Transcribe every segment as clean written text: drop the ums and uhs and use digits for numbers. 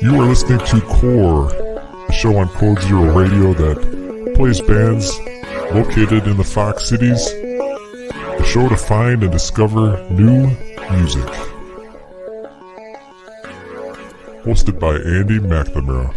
You are listening to Core, a show on Code Zero Radio that plays bands located in the Fox Cities. A show to find and discover new music. Hosted by Andy McNamara.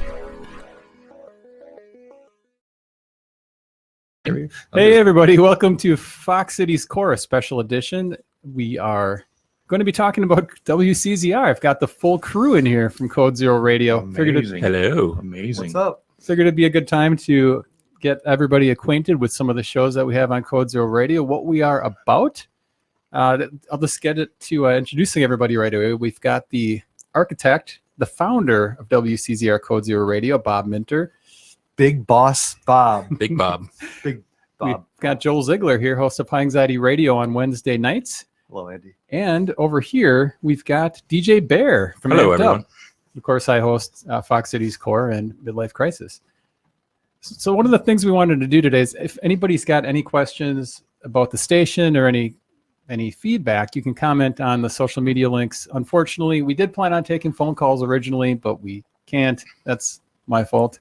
Hey everybody, welcome to Fox Cities Core, a special edition. We are going to be talking about WCZR. I've got the full crew in here from Code Zero Radio. Hello. Amazing. What's up? Figured it'd be a good time to get everybody acquainted with some of the shows that we have on Code Zero Radio, what we are about. I'll just get it to introducing everybody right away. We've got the architect, the founder of WCZR Code Zero Radio, Bob Minter. Big Boss Bob. Big Bob. Big Bob. We've got Joel Ziegler here, host of High Anxiety Radio on Wednesday nights. Hello, Andy. And over here, we've got DJ Bear from Hello, Amped everyone. Up. Of course, I host Fox Cities Core and Midlife Crisis. So one of the things we wanted to do today is if anybody's got any questions about the station or any feedback, you can comment on the social media links. Unfortunately, we did plan on taking phone calls originally, but we can't. That's my fault.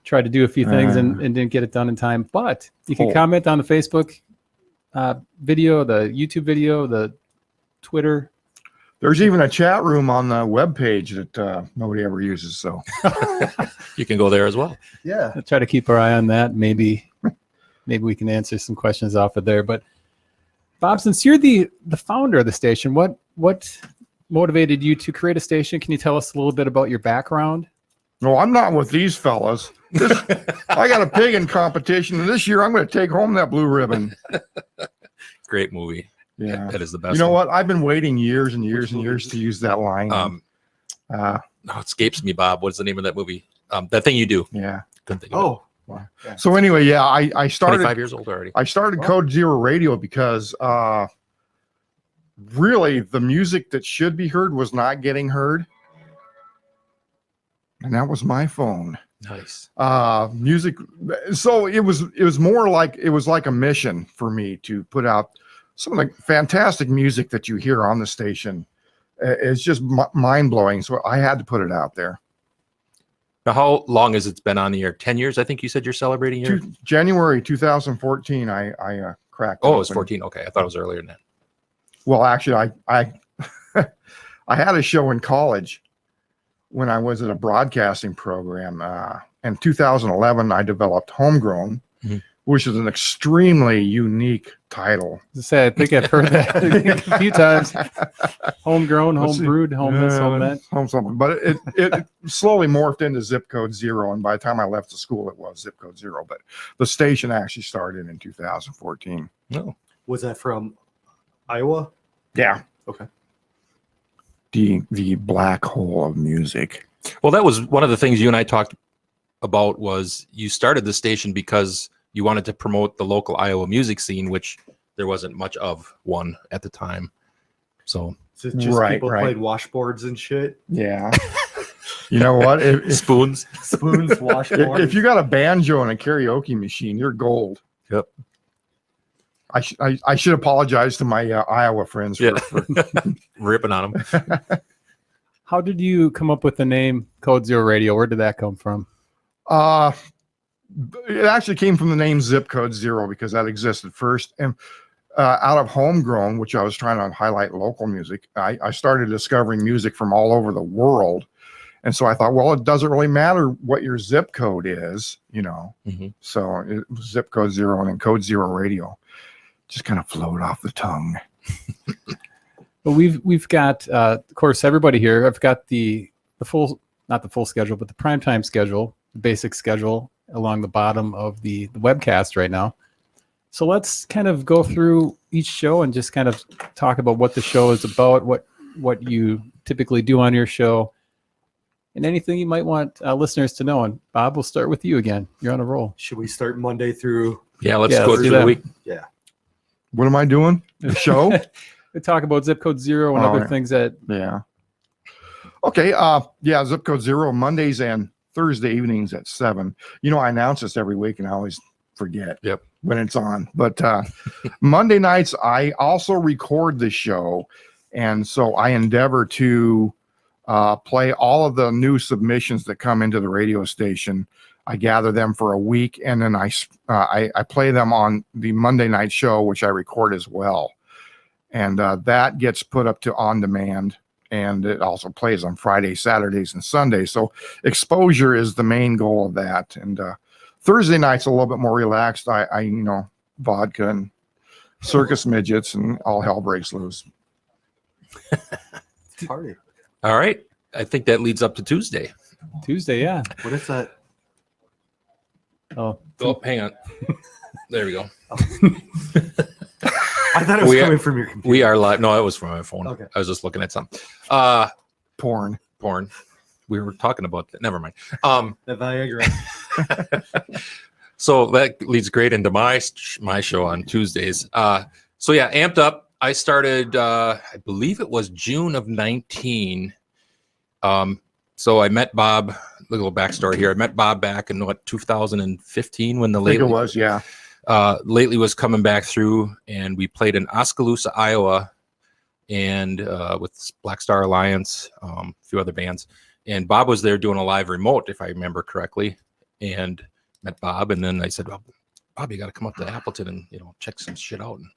Tried to do a few things and didn't get it done in time. But you can comment on the Facebook video, the YouTube video, the Twitter. There's even a chat room on the webpage that nobody ever uses. So You can go there as well. Yeah. I'll try to keep our eye on that. Maybe we can answer some questions off of there. But Bob, since you're the founder of the station, what motivated you to create a station? Can you tell us a little bit about your background? no, I'm not with these fellas. I got a pig in competition, and this year I'm going to take home that blue ribbon. Great movie. Yeah. That is the best. You know one. what? I've been waiting years and years and years to use that line. No, it escapes me, Bob. What's the name of that movie? That Thing You Do. Yeah. Couldn't think of it. So anyway, yeah, I started 25 years old already. I started Code Zero Radio because really the music that should be heard was not getting heard. And that was my phone. Nice. Music. So it was more like, it was like a mission for me to put out some of the fantastic music that you hear on the station. It's just mind blowing. So I had to put it out there. Now, how long has it been on the air? 10 years, I think you said you're celebrating your... January 2014, I cracked. Oh, it was open. 14. Okay. I thought it was earlier than that. Well, actually, I I had a show in college when I was at a broadcasting program. In 2011, I developed Homegrown, which is an extremely unique title. I think I've heard that a few times. Homegrown, home brewed, homeless, home met. Home something. But it slowly morphed into Zip Code Zero, and by the time I left the school, it was Zip Code Zero. But the station actually started in 2014. No. Was that from Iowa? Yeah. Okay. The black hole of music. Well, that was one of the things you and I talked about. Was you started the station because you wanted to promote the local Iowa music scene, which there wasn't much of one at the time. So Is it just Right, people right. played washboards and shit? Yeah. You know what? spoons. Spoons, washboards. If you got a banjo and a karaoke machine, you're gold. Yep. I should apologize to my Iowa friends for Ripping on them. How did you come up with the name Code Zero Radio? Where did that come from? It actually came from the name Zip Code Zero because that existed first. And out of Homegrown, which I was trying to highlight local music, I started discovering music from all over the world. And so I thought, well, it doesn't really matter what your zip code is, you know. So it was Zip Code Zero and then Code Zero Radio. Just kind of flowed off the tongue. Well, we've got, of course, everybody here. I've got the full, not the full schedule, but the primetime schedule, the basic schedule along the bottom of the webcast right now. So let's kind of go through each show and just kind of talk about what the show is about, what you typically do on your show, and anything you might want listeners to know. And Bob, we'll start with you again. You're on a roll. Should we start Monday through? Yeah, let's Yeah, go let's through do the that. week. Yeah. What am I doing? The show? We talk about Zip Code Zero and other yeah. things that Yeah. Okay. Yeah. Zip Code Zero Mondays and Thursday evenings at 7. You know, I announce this every week and I always forget when it's on. But Monday nights, I also record the show. And so I endeavor to play all of the new submissions that come into the radio station. I gather them for a week, and then I play them on the Monday night show, which I record as well. And that gets put up to on demand, and it also plays on Fridays, Saturdays, and Sundays. So exposure is the main goal of that. And Thursday night's a little bit more relaxed. I vodka and circus midgets, and all hell breaks loose. Party. All right. I think that leads up to Tuesday. Tuesday, yeah. What is that? Oh, Hang on. There we go. I thought it was coming from your computer. We are live. No, it was from my phone. Okay. I was just looking at something. Porn. We were talking about that. Never mind. The Viagra. So that leads great into my show on Tuesdays. So yeah, Amped Up. I started, I believe it was June of 19. So I met Bob. A little backstory here. I met Bob back in 2015 when the I think it was, yeah. Lately was coming back through, and we played in Oskaloosa, Iowa, and with Black Star Alliance, a few other bands. And Bob was there doing a live remote, if I remember correctly, and met Bob. And then I said, well, Bob, you got to come up to Appleton and check some shit out. And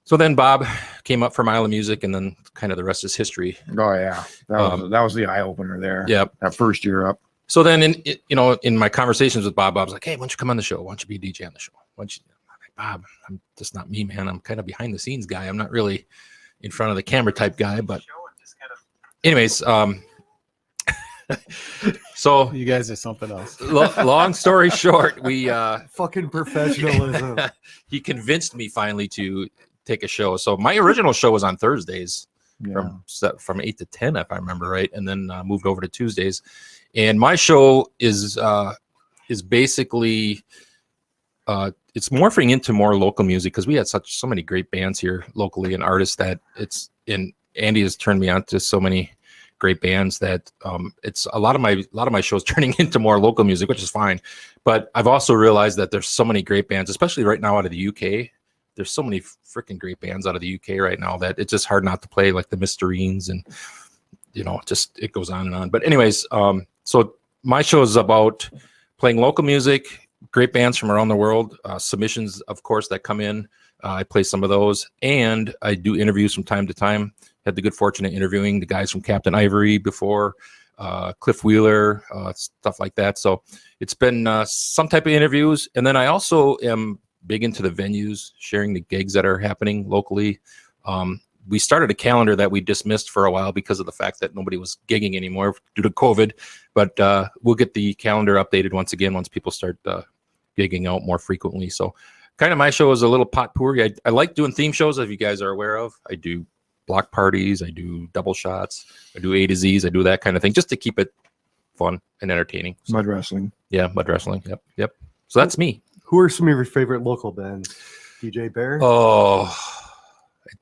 so then Bob came up for Mile of Music, and then kind of the rest is history. Oh yeah, that was the eye opener there. Yep. That first year up. So then in my conversations with Bob, Bob's like, hey, why don't you come on the show? Why don't you be a DJ on the show? I'm like, Bob, I'm just not me, man. I'm kind of behind the scenes guy. I'm not really in front of the camera type guy. But anyways, so you guys are something else. Long story short, we Fucking professionalism. he convinced me finally to take a show. So my original show was on Thursdays from 8 to 10, if I remember right, and then moved over to Tuesdays. And my show is basically it's morphing into more local music because we had so many great bands here locally and artists that Andy has turned me on to so many great bands that it's a lot of my shows turning into more local music, which is fine. But I've also realized that there's so many great bands, especially right now out of the UK. There's so many freaking great bands out of the UK right now that it's just hard not to play, like the Mysterines, and just it goes on and on. But anyways, so my show is about playing local music, great bands from around the world, submissions, of course, that come in. I play some of those, and I do interviews from time to time. Had the good fortune of interviewing the guys from Captain Ivory before, Cliff Wheeler, stuff like that. So it's been some type of interviews. And then I also am big into the venues, sharing the gigs that are happening locally. We started a calendar that we dismissed for a while because of the fact that nobody was gigging anymore due to COVID. But we'll get the calendar updated once people start gigging out more frequently. So kind of my show is a little potpourri. I like doing theme shows, as you guys are aware of. I do block parties, I do double shots, I do A to Z's, I do that kind of thing just to keep it fun and entertaining. So, Mud wrestling. Yeah, mud wrestling. Yep. So that's me. Who are some of your favorite local bands? DJ Bear? Oh,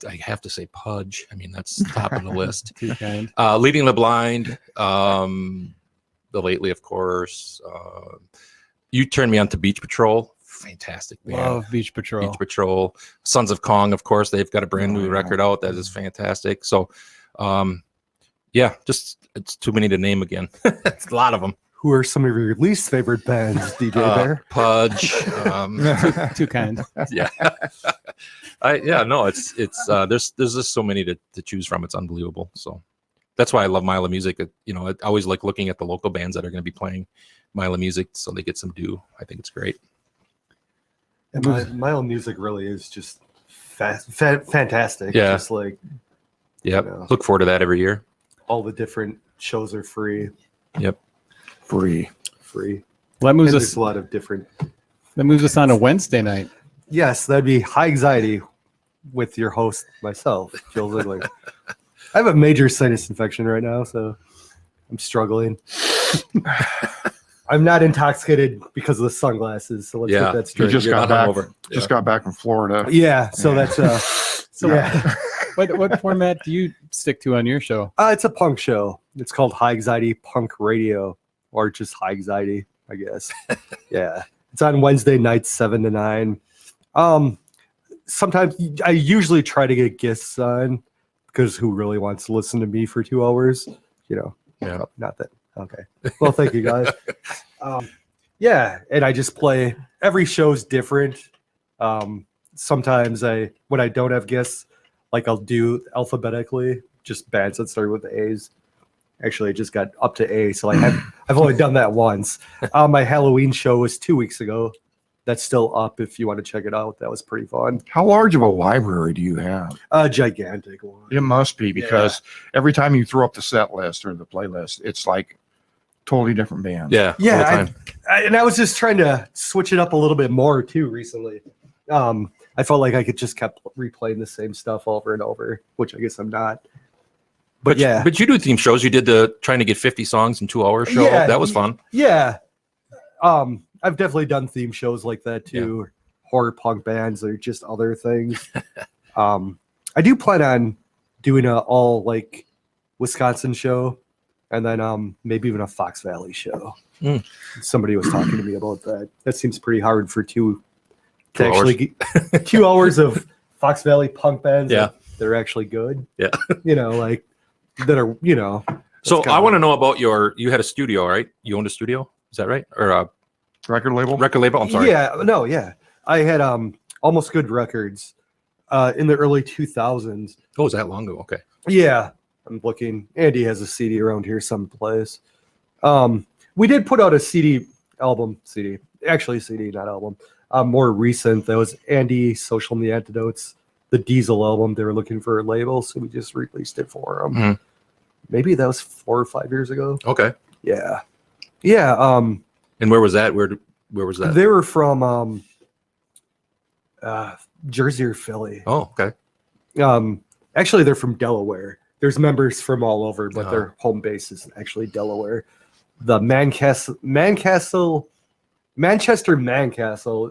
I have to say Pudge. I mean, that's top of the list. Too kind. Leading the Blind, the Lately, of course. You turned me on to Beach Patrol. Fantastic band. Love Beach Patrol. Beach Patrol. Sons of Kong, of course. They've got a brand new record out that is fantastic. So, yeah, just it's too many to name again. It's a lot of them. Who are some of your least favorite bands, DJ Bear? Pudge. Too kind. Yeah. It's there's just so many to choose from. It's unbelievable. So that's why I love Mile of Music. I always like looking at the local bands that are going to be playing Mile of Music so they get some due. I think it's great. And Mile of Music really is just fantastic. Yeah. Just like, Look forward to that every year. all the different shows are free. Yep. Free. Well, that moves And us. there's a lot of different. That moves us on a Wednesday night. Yes, that'd be High Anxiety with your host, myself, Jill Ziegler. I have a major sinus infection right now, so I'm struggling. I'm not intoxicated because of the sunglasses, so let's get that You straight. just got not back. hungover. Just got back from Florida. Yeah, so that's So yeah. what format do you stick to on your show? It's a punk show. It's called High Anxiety Punk Radio, or just High Anxiety, I guess. Yeah, it's on Wednesday nights, 7 to 9. Sometimes I usually try to get guests on because who really wants to listen to me for 2 hours? Yeah. Not that. Okay. Well, thank you guys. Yeah, and I just play. Every show's different. Sometimes when I don't have guests, like I'll do alphabetically, just bands that start with A's. Actually, I just got up to A, so I've only done that once. My Halloween show was 2 weeks ago. That's still up if you want to check it out. That was pretty fun. How large of a library do you have? A gigantic one. It must be, because every time you throw up the set list or the playlist, it's like totally different bands. Yeah. all the Yeah, time. and I was just trying to switch it up a little bit more too recently. I felt like I could just kept replaying the same stuff over and over, which I guess I'm not. But yeah, But you do theme shows. You did the trying to get 50 songs in 2 hours show. Yeah, That was fun. yeah. I've definitely done theme shows like that too, or horror punk bands or just other things. I do plan on doing a all like Wisconsin show, and then maybe even a Fox Valley show. Somebody was talking to me about that. That seems pretty hard for 2 to 2 hours. actually get 2 hours of Fox Valley punk bands. Yeah. that are actually good. Yeah. Like that are So that's I want to know about you had a studio, right? You owned a studio? Is that right? Or a Record label? record label? I'm sorry. Yeah. I had Almost Good Records in the early 2000s. Oh, was that long ago? Okay. Yeah, I'm looking. Andy has a CD around here someplace. We did put out a CD, actually CD, not album. More recent, that was Andy, Social and the Antidotes, the Diesel album. They were looking for a label, so we just released it for them. Mhm. Maybe that was 4 or 5 years ago. Okay. Yeah. And where was that? Where was that? They were from Jersey or Philly. Oh, okay. Actually, they're from Delaware. There's members from all over, but Oh. their home base is actually Delaware. The Manchester Mancastle.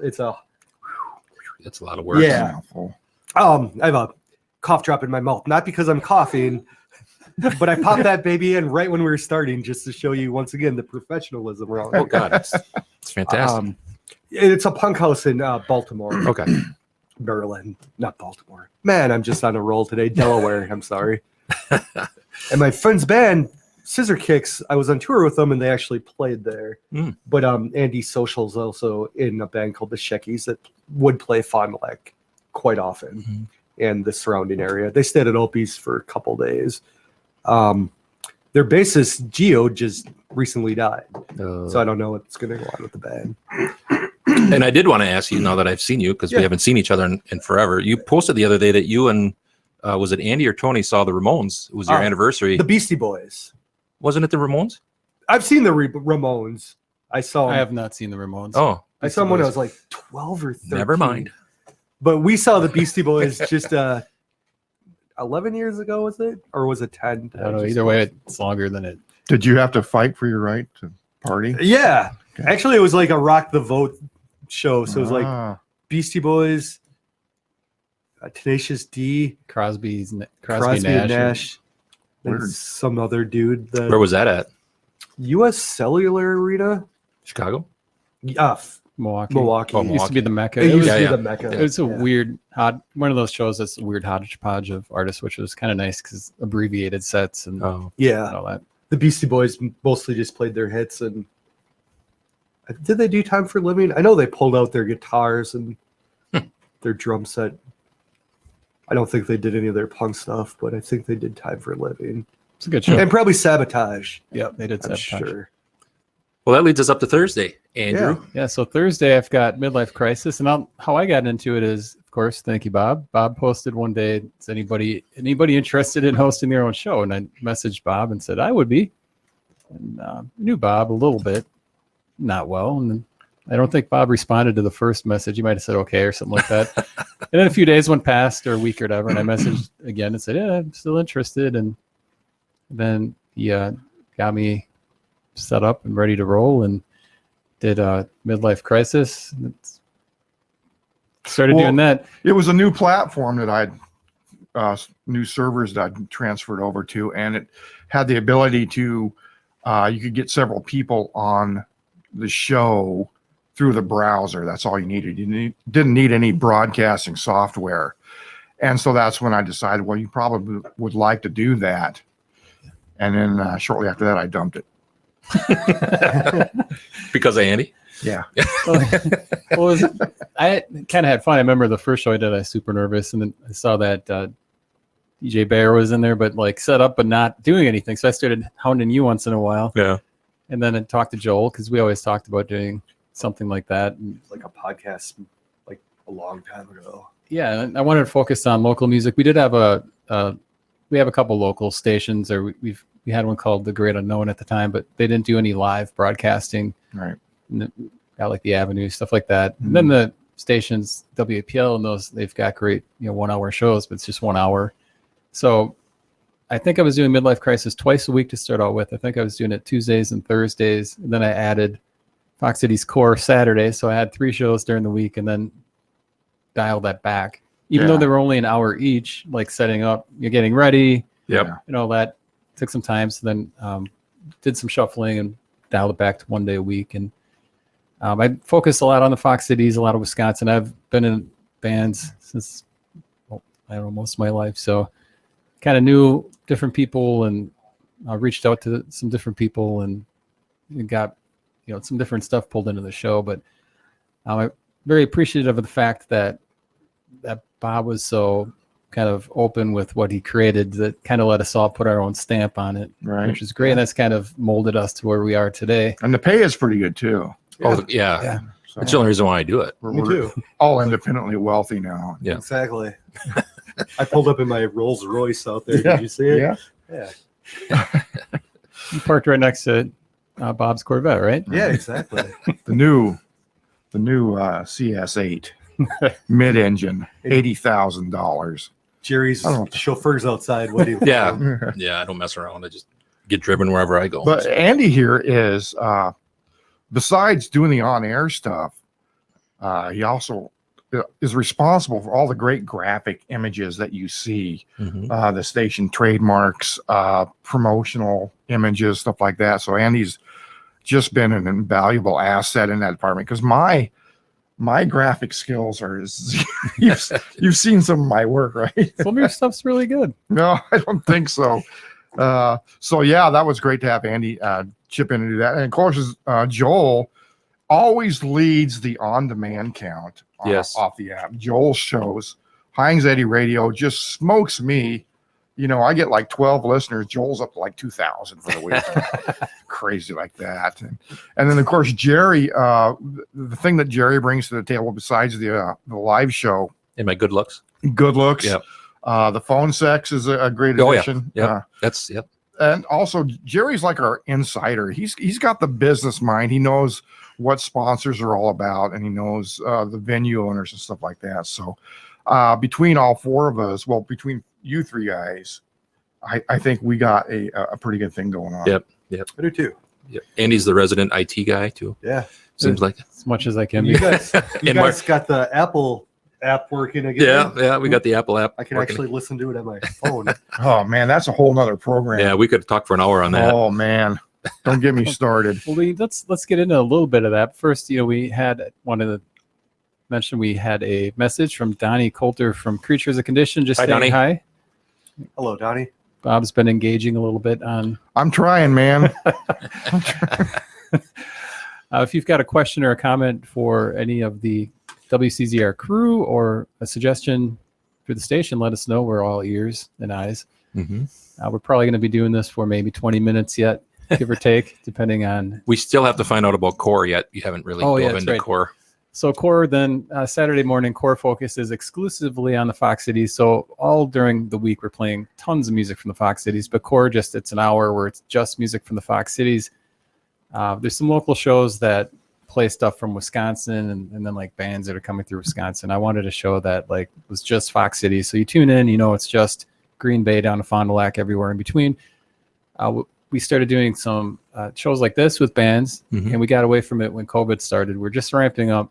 It's a That's a lot of work. Yeah. Mouthful. I have a cough drop in my mouth, not because I'm coughing, but I popped that baby in right when we were starting, just to show you once again the professionalism around Oh it. God, it's fantastic. It's a punk house in Baltimore. Okay. Maryland, not Baltimore. Man, I'm just on a roll today. Delaware, I'm sorry. And my friend's band, Scissor Kicks, I was on tour with them and they actually played there. Mm. But Andy Social's also in a band called the Sheckies that would play Fond du Lac quite often Mhm. in the surrounding area. They stayed at Opie's for a couple days. Their bassist, Gio, just recently died. So I don't know what's going to go on with the band. And I did want to ask you, now that I've seen you, because we haven't seen each other in forever. You posted the other day that you and was it Andy or Tony saw the Ramones? It was your anniversary. The Beastie Boys. Wasn't it the Ramones? I've seen the Ramones. I saw I them. have not seen the Ramones. Oh, I saw them when I was like 12 or 13. never mind. But we saw the Beastie Boys just 11 years ago, was it? Or was it 10? I don't know. Either way, it's longer than it. Did you have to fight for your right to party? Yeah. Okay. Actually, it was like a Rock the Vote show. So it was like Ah. Beastie Boys, Tenacious D, Crosby and Crosby Nash. and Nash, and Weird. some other dude. Where was that at? U.S. Cellular Arena? Chicago? Milwaukee. Milwaukee. Oh, It used to be the Mecca. It It used was, to be yeah. the Mecca. it was a Yeah. weird, one of those shows that's a weird hodgepodge of artists, which was kind of nice because abbreviated sets and Oh, Yeah. all that. The Beastie Boys mostly just played their hits. And did they do Time for Living? I know they pulled out their guitars and their drum set. I don't think they did any of their punk stuff, but I think they did Time for Living. It's a good show. And probably Sabotage, Yep, they did I'm Sabotage. sure. well, that leads us up to Thursday, Andrew. Yeah, so Thursday I've got Midlife Crisis, and how I got into it is, of course, thank you, Bob. Bob posted one day, is anybody interested in hosting their own show? And I messaged Bob and said I would be. And I knew Bob a little bit, not well, and then I don't think Bob responded to the first message. He might have said okay or something like that. And then a few days went past, or a week or whatever, and I messaged again and said, yeah, I'm still interested. And then he got me set up and ready to roll and did Midlife Crisis. And started Well, doing that. It was a new platform that I'd new servers that I'd transferred over to, and it had the ability to you could get several people on the show through the browser. That's all you needed. You didn't need any broadcasting software. And so that's when I decided, well, you probably would like to do that. And then shortly after that, I dumped it. Because of Andy? Yeah. I kind of had fun. I remember the first show I did, I was super nervous, and then I saw that DJ Bear was in there, but like set up but not doing anything. So I started hounding you once in a while. Yeah. And then I talked to Joel because we always talked about doing something like that. And Like a podcast, like a long time ago. yeah, and I wanted to focus on local music. We did have we have a couple local stations, or we had one called The Great Unknown at the time, but they didn't do any live broadcasting. Right. And got like the Avenue, stuff like that. And then the stations, WAPL and those, they've got great 1 hour shows, but it's just 1 hour. So I think I was doing Midlife Crisis twice a week to start out with. I think I was doing it Tuesdays and Thursdays, and then I added Fox Cities Core Saturday. So I had 3 shows during the week, and then dialed that back. Even though they were only an hour each, like setting up, you're getting ready, Yep. that took some time. So then did some shuffling and dialed it back to 1 day a week. And I focus a lot on the Fox Cities, a lot of Wisconsin. I've been in bands since, I don't know, most of my life. So kind of knew different people and reached out to some different people and got, some different stuff pulled into the show. But I'm very appreciative of the fact that Bob was so kind of open with what he created, that kind of let us all put our own stamp on it, Right. which is great. And that's kind of molded us to where we are today. And the pay is pretty good too. Oh, yeah. So That's the only reason why I do it. Me too. all independently wealthy now. Yeah. Exactly. I pulled up in my Rolls Royce out there. Yeah. Did you see it? Yeah. Yeah. You parked right next to Bob's Corvette, right? Yeah, exactly. The new CS8 mid-engine, $80,000. Jerry's I don't know. chauffeur's outside waiting for Yeah. him. Yeah, I don't mess around. I just get driven wherever I go. But Andy here is, besides doing the on-air stuff, he also is responsible for all the great graphic images that you see, Mhm. the station trademarks, promotional images, stuff like that. So Andy's just been an invaluable asset in that department, because my graphic skills are you've seen some of my work, right? Some of your stuff's really good. No, I don't think so. So yeah, that was great to have Andy chip in and do that. And of course, Joel always leads the on-demand count Yes. off the app. Joel's shows, Heinz Eddie Radio, just smokes me. I get like 12 listeners. Joel's up to like 2,000 for the week. Crazy like that. And then, of course, Jerry, the thing that Jerry brings to the table besides the live show, And my good looks. good looks. Yep. The phone sex is a great Oh, yeah. addition. Yep. Yep. And also, Jerry's like our insider. He's got the business mind. He knows what sponsors are all about, and he knows the venue owners and stuff like that. So between all 4 of us, well, between you 3 guys, I think we got a pretty good thing going on. Yep. I do too. Yep. Andy's the resident IT guy too. Yeah. Seems like. As much as I can You be. guys, And Mark- got the Apple app working again. Yeah. We got the Apple app. I can working. actually listen to it on my phone. Oh man, that's a whole nother program. Yeah, we could talk for an hour on that. Oh man, don't get me started. Well, let's get into a little bit of that. First, we had we had a message from Donnie Coulter from Creatures of Condition, just Hi, saying Donnie. hi. Hello, Donnie. Bob's been engaging a little bit on. I'm trying, man. If you've got a question or a comment for any of the WCZR crew or a suggestion for the station, let us know. We're all ears and eyes. Mhm. We're probably going to be doing this for maybe 20 minutes yet, give or take, depending on. We still have to find out about Core yet. You haven't really Oh, yeah, dove that's into right. Core. So Core then Saturday morning, Core focuses exclusively on the Fox Cities. So all during the week, we're playing tons of music from the Fox Cities, but Core it's an hour where it's just music from the Fox Cities. There's some local shows that play stuff from Wisconsin and then like bands that are coming through Wisconsin. I wanted to show that like it was just Fox Cities. So you tune in, it's just Green Bay down to Fond du Lac, everywhere in between. We started doing some shows like this with bands, Mhm. and we got away from it when COVID started. We're just ramping up.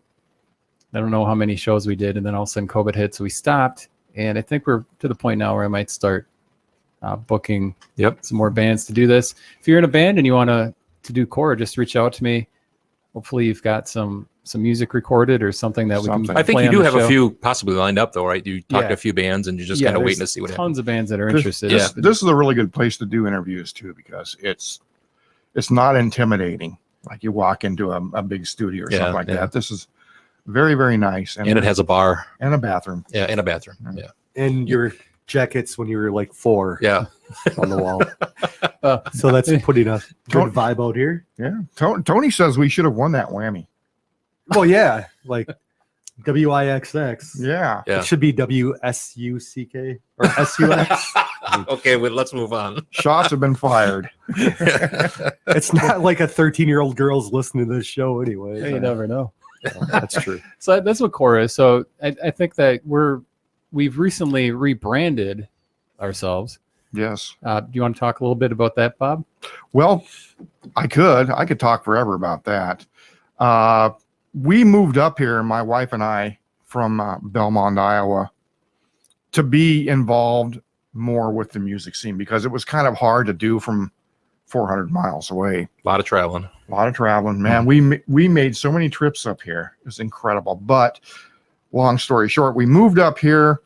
I don't know how many shows we did, and then all of a sudden COVID hit, so we stopped. And I think we're to the point now where I might start booking some more bands to do this. If you're in a band and you want to do Core, just reach out to me. Hopefully you've got some some music recorded or something that we Something. can I think play you on do the have show? a few possibly lined up though, right? You talk Yeah. to a few bands and you're just Yeah, kind of waiting to there's see what happens. tons of bands that are This- interested. Yeah. This is a really good place to do interviews too, because it's not intimidating. Like you walk into a big studio or Yeah, something like yeah. that. This is very, very nice. And it has a bar. and a bathroom. Yeah, and a bathroom. Yeah. And your jackets when you were like 4 Yeah. on the wall. Uh, So that's putting a good Don't- vibe out here. Yeah. Tony says we should have won that whammy. Well, yeah, like WIXX. Yeah. Yeah. It should be WSUCK or SUX. Okay, well, let's move on. Shots have been fired. It's not like a 13-year-old girl's listening to this show anyway. you never know. That's true. So that's what core is. So I think that we've recently rebranded ourselves. Yes. Do you want to talk a little bit about that, Bob? Well, I could talk forever about that. We moved up here, my wife and I, from Belmont, Iowa, to be involved more with the music scene because it was kind of hard to do from 400 miles away. A lot of traveling. A lot of traveling, man. We made so many trips up here. It was incredible. But long story short, we moved up here,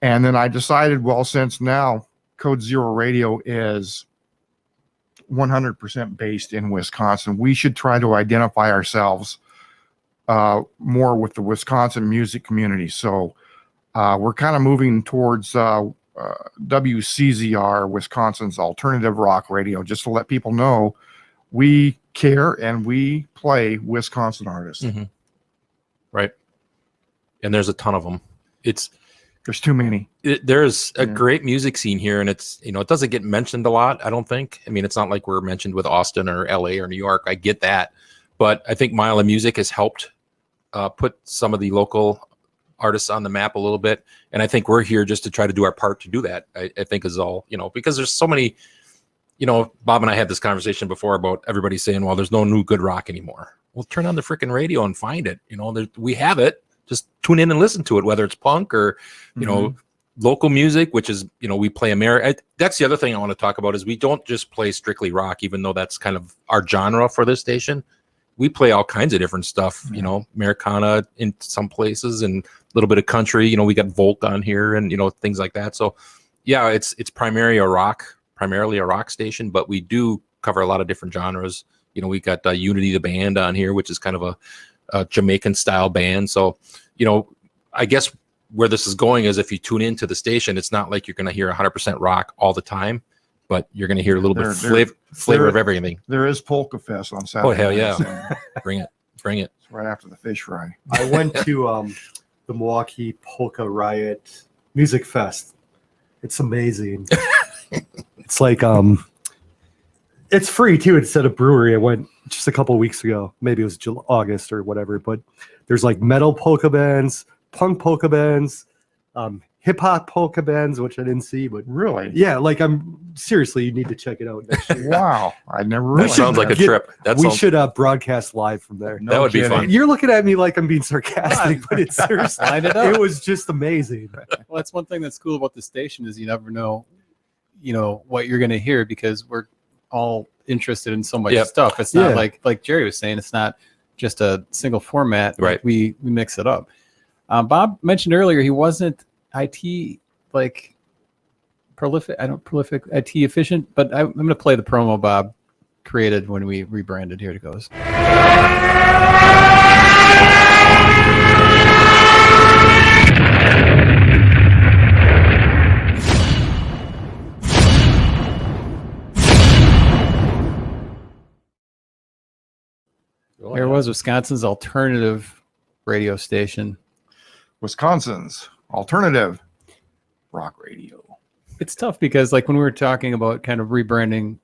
and then I decided, well, since now Code Zero Radio is 100% based in Wisconsin, we should try to identify ourselves more with the Wisconsin music community. So we're kind of moving towards WCZR, Wisconsin's alternative rock radio, just to let people know we care and we play Wisconsin artists. Mhm. Right. And there's a ton of them. There's too many. There's a Yeah. great music scene here, and it doesn't get mentioned a lot, I don't think. I mean, it's not like we're mentioned with Austin or LA or New York. I get that. But I think Mile of Music has helped put some of the local artists on the map a little bit. And I think we're here just to try to do our part to do that. I think is all, because there's so many, Bob and I had this conversation before about everybody saying, well, there's no new good rock anymore. Well, turn on the freaking radio and find it. We have it. Just tune in and listen to it, whether it's punk or, local music, which is, we play America. That's the other thing I want to talk about is we don't just play strictly rock, even though that's kind of our genre for this station. We play all kinds of different stuff, Americana in some places and a little bit of country. We got Volk on here and, things like that. So, yeah, it's primarily a rock station, but we do cover a lot of different genres. We got Unity the band on here, which is kind of a Jamaican style band. So, I guess where this is going is if you tune into the station, it's not like you're going to hear 100% rock all the time, but you're going to hear a little bit of flavor of everything. There is Polka Fest on Saturday. Oh, hell yeah. nights, and Bring it. it's right after the fish fry. I went to the Milwaukee Polka Riot Music Fest. It's amazing. It's like it's free too. It's at a brewery. I went just a couple of weeks ago. Maybe it was August or whatever. But there's like metal polka bands, punk polka bands, hip hop polka bands, which I didn't see. But Really? yeah, like seriously, you need to check it out next year. Wow. I never That realized sounds like a get- trip. We should broadcast live from there. No That would be kidding. fun. You're looking at me like I'm being sarcastic, but it's seriously. Line it up. It was just amazing. Well, that's one thing that's cool about the station is you never know, what you're going to hear because we're all interested in so much Yep. stuff. It's not Yeah. like Jerry was saying. It's not just a single format. Right. We mix it up. Bob mentioned earlier he wasn't IT prolific IT efficient, but I'm going to play the promo Bob created when we rebranded. Here it goes. There was Wisconsin's alternative radio station. Wisconsin's alternative rock radio. It's tough because when we were talking about kind of rebranding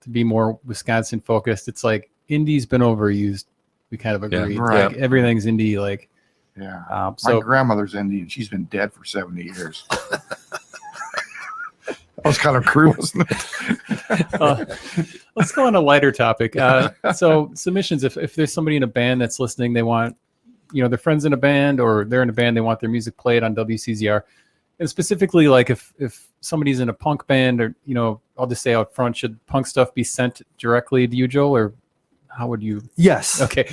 to be more Wisconsin focused, it's like indie's been overused. We kind of agreed. right. Like everything's indie. Yeah. My So grandmother's Indian. She's been dead for 70 years. That was kind of cruel, wasn't it? let's go on a lighter topic. So submissions, if there's somebody in a band that's listening, they want, their friends in a band or they're in a band, they want their music played on WCZR. And specifically, if somebody's in a punk band or, I'll just say out front, should punk stuff be sent directly to you, Joel, or how would you? Yes. Okay.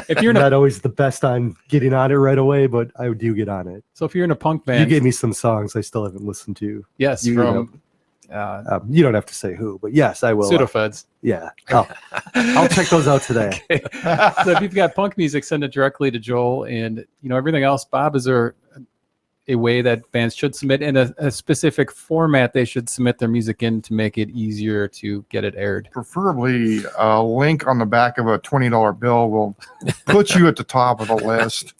If you're I'm in a, not always the best on getting on it right away, but I do get on it. so if you're in a punk You band, gave me some songs I still haven't listened to. yes, you from You don't have to say who, but yes, I will. Pseudofeds. Yeah. I'll check those out today. So if you've got punk music, send it directly to Joel, and everything else. Bob, is there a way that bands should submit in a specific format they should submit their music in to make it easier to get it aired? Preferably a link on the back of a $20 bill will put you at the top of the list.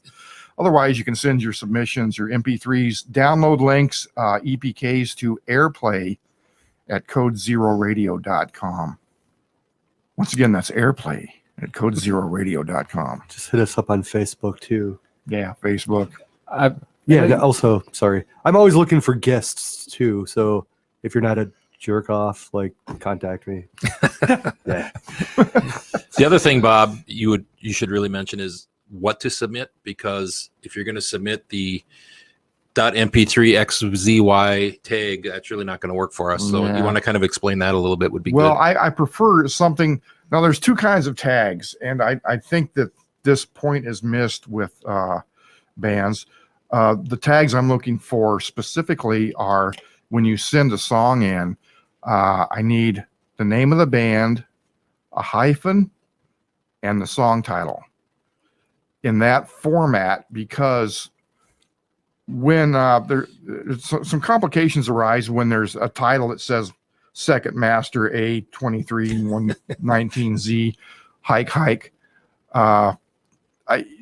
Otherwise, you can send your submissions, your MP3s, download links, EPKs to Airplay at CodeZeroRadio.com. Once again, that's Airplay at CodeZeroRadio.com. Just hit us up on Facebook too. Yeah, Facebook. Also, sorry. I'm always looking for guests too. So if you're not a jerk off, contact me. Yeah. The other thing, Bob, you should really mention is what to submit, because if you're going to submit the .mp3xzy tag, that's really not going to work for us. So you want to kind of explain that a little bit would be good. Well, I prefer something. Now, there's two kinds of tags, and I think that this point is missed with bands. The tags I'm looking for specifically are when you send a song in, I need the name of the band, a hyphen, and the song title in that format, because when some complications arise when there's a title that says Second Master A23-119Z hike.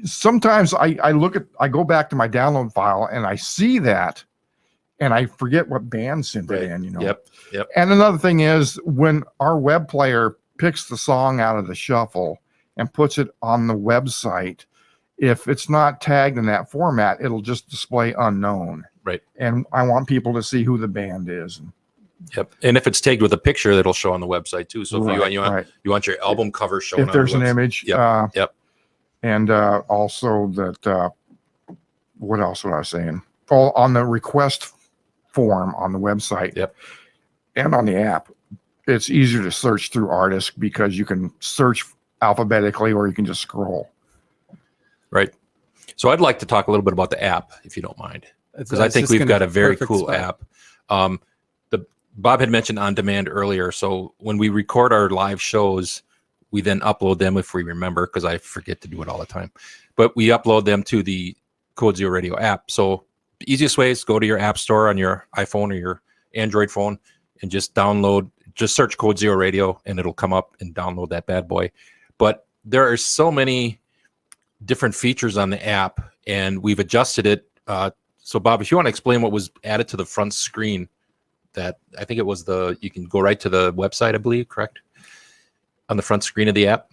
Sometimes I go back to my download file and I see that and I forget what band sent it in, Yep. And another thing is when our web player picks the song out of the shuffle and puts it on the website, if it's not tagged in that format, it'll just display unknown. Right. And I want people to see who the band is. Yep. And if it's tagged with a picture, that'll show on the website too. So if you want your album cover shown if there's an image. Yep. And also that, what else was I saying? Oh, on the request form on the website. Yep. And on the app, it's easier to search through artists because you can search alphabetically or you can just scroll. Right. So I'd like to talk a little bit about the app, if you don't mind, because I think we've got a very cool app. Bob had mentioned on demand earlier. So when we record our live shows, we then upload them if we remember, because I forget to do it all the time. But we upload them to the Code Zero Radio app. So the easiest way is go to your app store on your iPhone or your Android phone and just search Code Zero Radio and it'll come up and download that bad boy. But there are so many different features on the app and we've adjusted it. So Bob, if you want to explain what was added to the front screen, that I think it was you can go right to the website, I believe, correct? On the front screen of the app.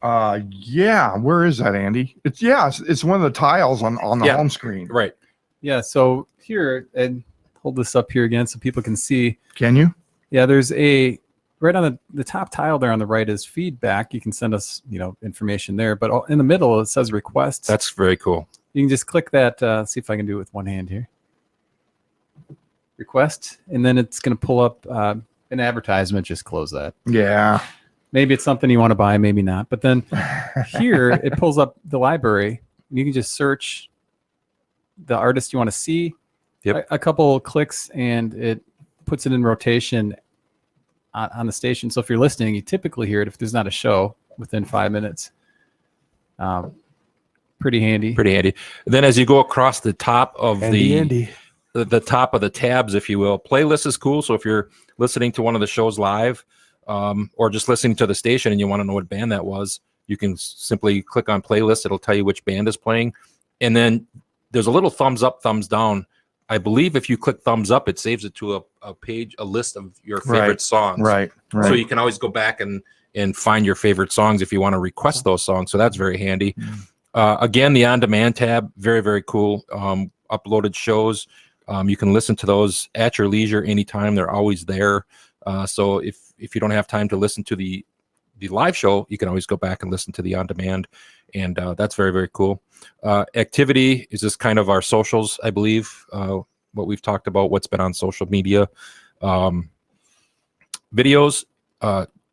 Yeah. Where is that, Andy? It's one of the tiles on the home screen. Right. Yeah. So here, and hold this up here again so people can see. Can you? Yeah. There's right on the top tile there on the right is feedback. You can send us, information there. But in the middle, it says requests. That's very cool. You can just click that. See if I can do it with one hand here. Request, and then it's going to pull up an advertisement. Just close that. Yeah. Maybe it's something you want to buy, maybe not. But then here it pulls up the library. You can just search the artist you want to see. Yep. A couple clicks, and it puts it in rotation on the station. So if you're listening, you typically hear it if there's not a show within 5 minutes. Pretty handy. Pretty handy. Then as you go across the top of Andy. the top of the tabs, if you will, playlist is cool. So if you're listening to one of the shows live, or just listening to the station and you want to know what band that was, you can simply click on playlist. It'll tell you which band is playing. And then there's a little thumbs up, thumbs down. I believe if you click thumbs up, it saves it to a list of your favorite songs. Right. So you can always go back and find your favorite songs if you want to request those songs. So that's very handy. Again, the on-demand tab, very, very cool. Uploaded shows. You can listen to those at your leisure anytime. They're always there. So if you don't have time to listen to the live show, you can always go back and listen to the on-demand. And that's very, very cool. Activity is just kind of our socials, I believe, what we've talked about, what's been on social media. Videos,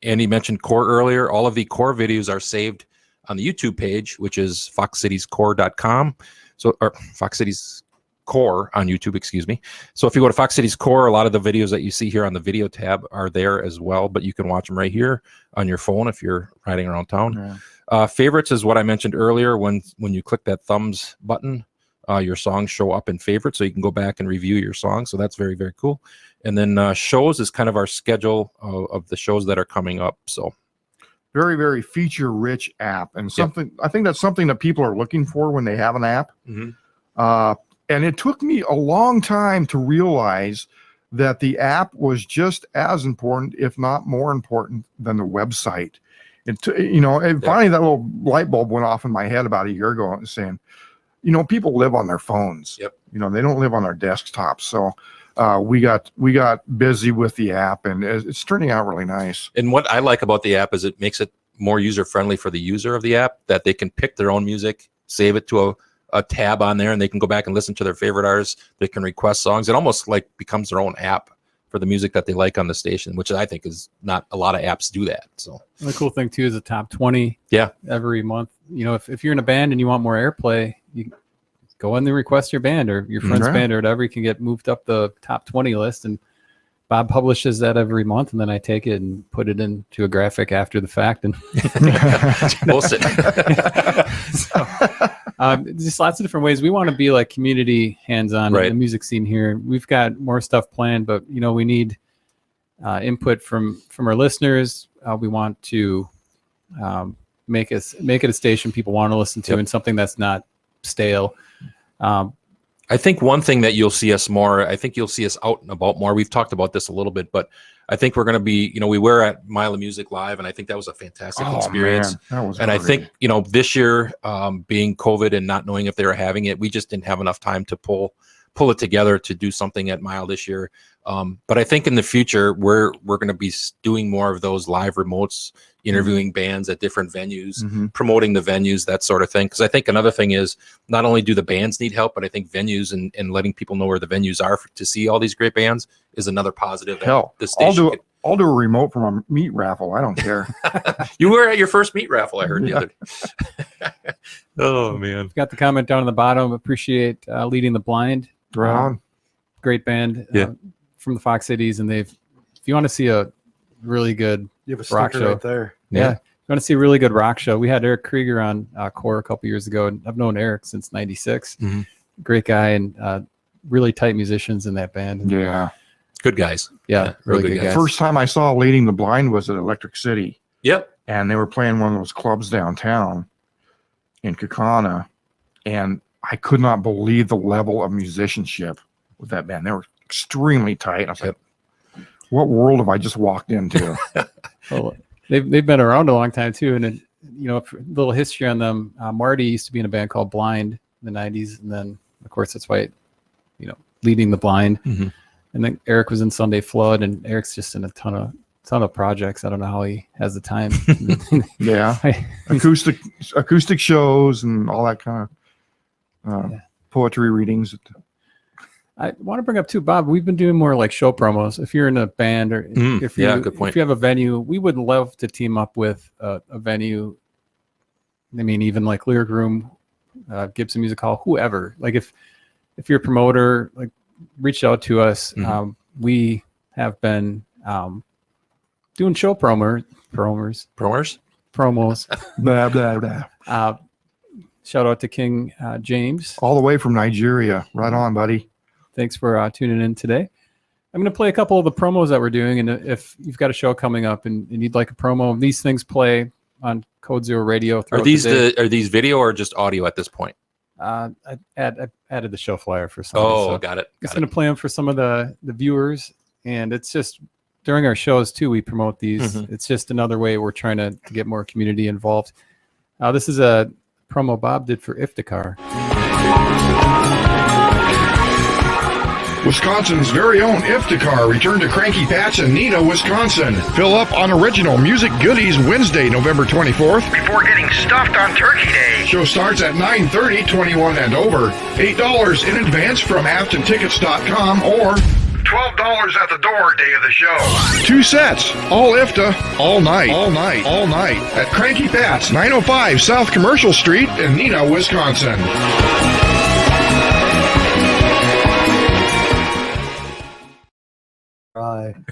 Andy mentioned core earlier. All of the core videos are saved on the YouTube page, which is foxcitiescore.com. So, or Fox Cities Core on YouTube, excuse me. So if you go to Fox Cities Core, a lot of the videos that you see here on the video tab are there as well, but you can watch them right here on your phone if you're riding around town. Yeah. Favorites is what I mentioned earlier. When you click that thumbs button, your songs show up in favorites, so you can go back and review your songs. So that's very, very cool. And then shows is kind of our schedule of the shows that are coming up. So very, very feature-rich app, and something I think that's something that people are looking for when they have an app. And it took me a long time to realize that the app was just as important, if not more important, than the website. And finally that little light bulb went off in my head about a year ago, saying, people live on their phones. They don't live on their desktops. So we got busy with the app, and it's turning out really nice. And what I like about the app is it makes it more user-friendly for the user of the app, that they can pick their own music, save it to a tab on there, and they can go back and listen to their favorite artists. They can request songs. It almost like becomes their own app for the music that they like on the station, which I think is not a lot of apps do that. So the cool thing too is the top 20 every month. If you're in a band and you want more airplay, you go in and request your band or your friend's band or whatever. You can get moved up the top 20 list, and Bob publishes that every month, and then I take it and put it into a graphic after the fact and post it. Just lots of different ways. We want to be like community hands-on in the music scene here. We've got more stuff planned, but we need input from our listeners. We want to make it a station people want to listen to, and something that's not stale. I think one thing that you'll see us more, I think you'll see us out and about more. We've talked about this a little bit, but I think we're going to be, we were at Mile of Music Live, and I think that was a fantastic experience. Man, that was and great. I think, this year, being COVID and not knowing if they were having it, we just didn't have enough time to pull it together to do something at Mile this year. But I think in the future, we're going to be doing more of those live remotes, interviewing bands at different venues, promoting the venues, that sort of thing. Because I think another thing is not only do the bands need help, but I think venues and letting people know where the venues are to see all these great bands is another positive. Hell, I'll do a remote from a meat raffle. I don't care. You were at your first meat raffle, I heard the other day. Oh, man. Got the comment down on the bottom. Appreciate Leading the Blind. Great band from the Fox Cities, and if you want to see a really good rock show right there. If you want to see a really good rock show, we had Eric Krieger on Core a couple years ago, and I've known Eric since '96. Great guy, and really tight musicians in that band. Good guys. Really good guys. First time I saw Leading the Blind was at Electric City. And they were playing one of those clubs downtown in Kaukauna, and I could not believe the level of musicianship with that band. They were extremely tight. I was like, what world have I just walked into? Well, they've been around a long time too, and a little history on them. Marty used to be in a band called Blind in the '90s, and then of course that's why Leading the Blind. And then Eric was in Sunday Flood, and Eric's just in a ton of projects. I don't know how he has the time. Acoustic shows and all that kind of poetry readings. I want to bring up too, Bob, we've been doing more like show promos. If you're in a band or if you have a venue, we would love to team up with a venue. I mean, even like Lyric Room, Gibson Music Hall, whoever. Like if you're a promoter, like reach out to us. We have been doing show promos. Blah, blah, blah. Shout out to King James. All the way from Nigeria. Right on, buddy. Thanks for tuning in today. I'm going to play a couple of the promos that we're doing, and if you've got a show coming up and you'd like a promo, these things play on Code Zero Radio. Are these video or just audio at this point? I added the show flyer for some. Oh, got it. Just going to play them for some of the viewers, and it's just during our shows too. We promote these. It's just another way we're trying to get more community involved. This is a promo Bob did for Iftikhar. Wisconsin's very own Iftikhar returned to Cranky Pat's in Neenah, Wisconsin. Fill up on original music goodies Wednesday, November 24th. Before getting stuffed on Turkey Day. Show starts at 9:30, 21 and over. $8 in advance from AftonTickets.com or $12 at the door day of the show. 2 sets, all IFTA, all night, at Cranky Pat's, 905 South Commercial Street in Neenah, Wisconsin.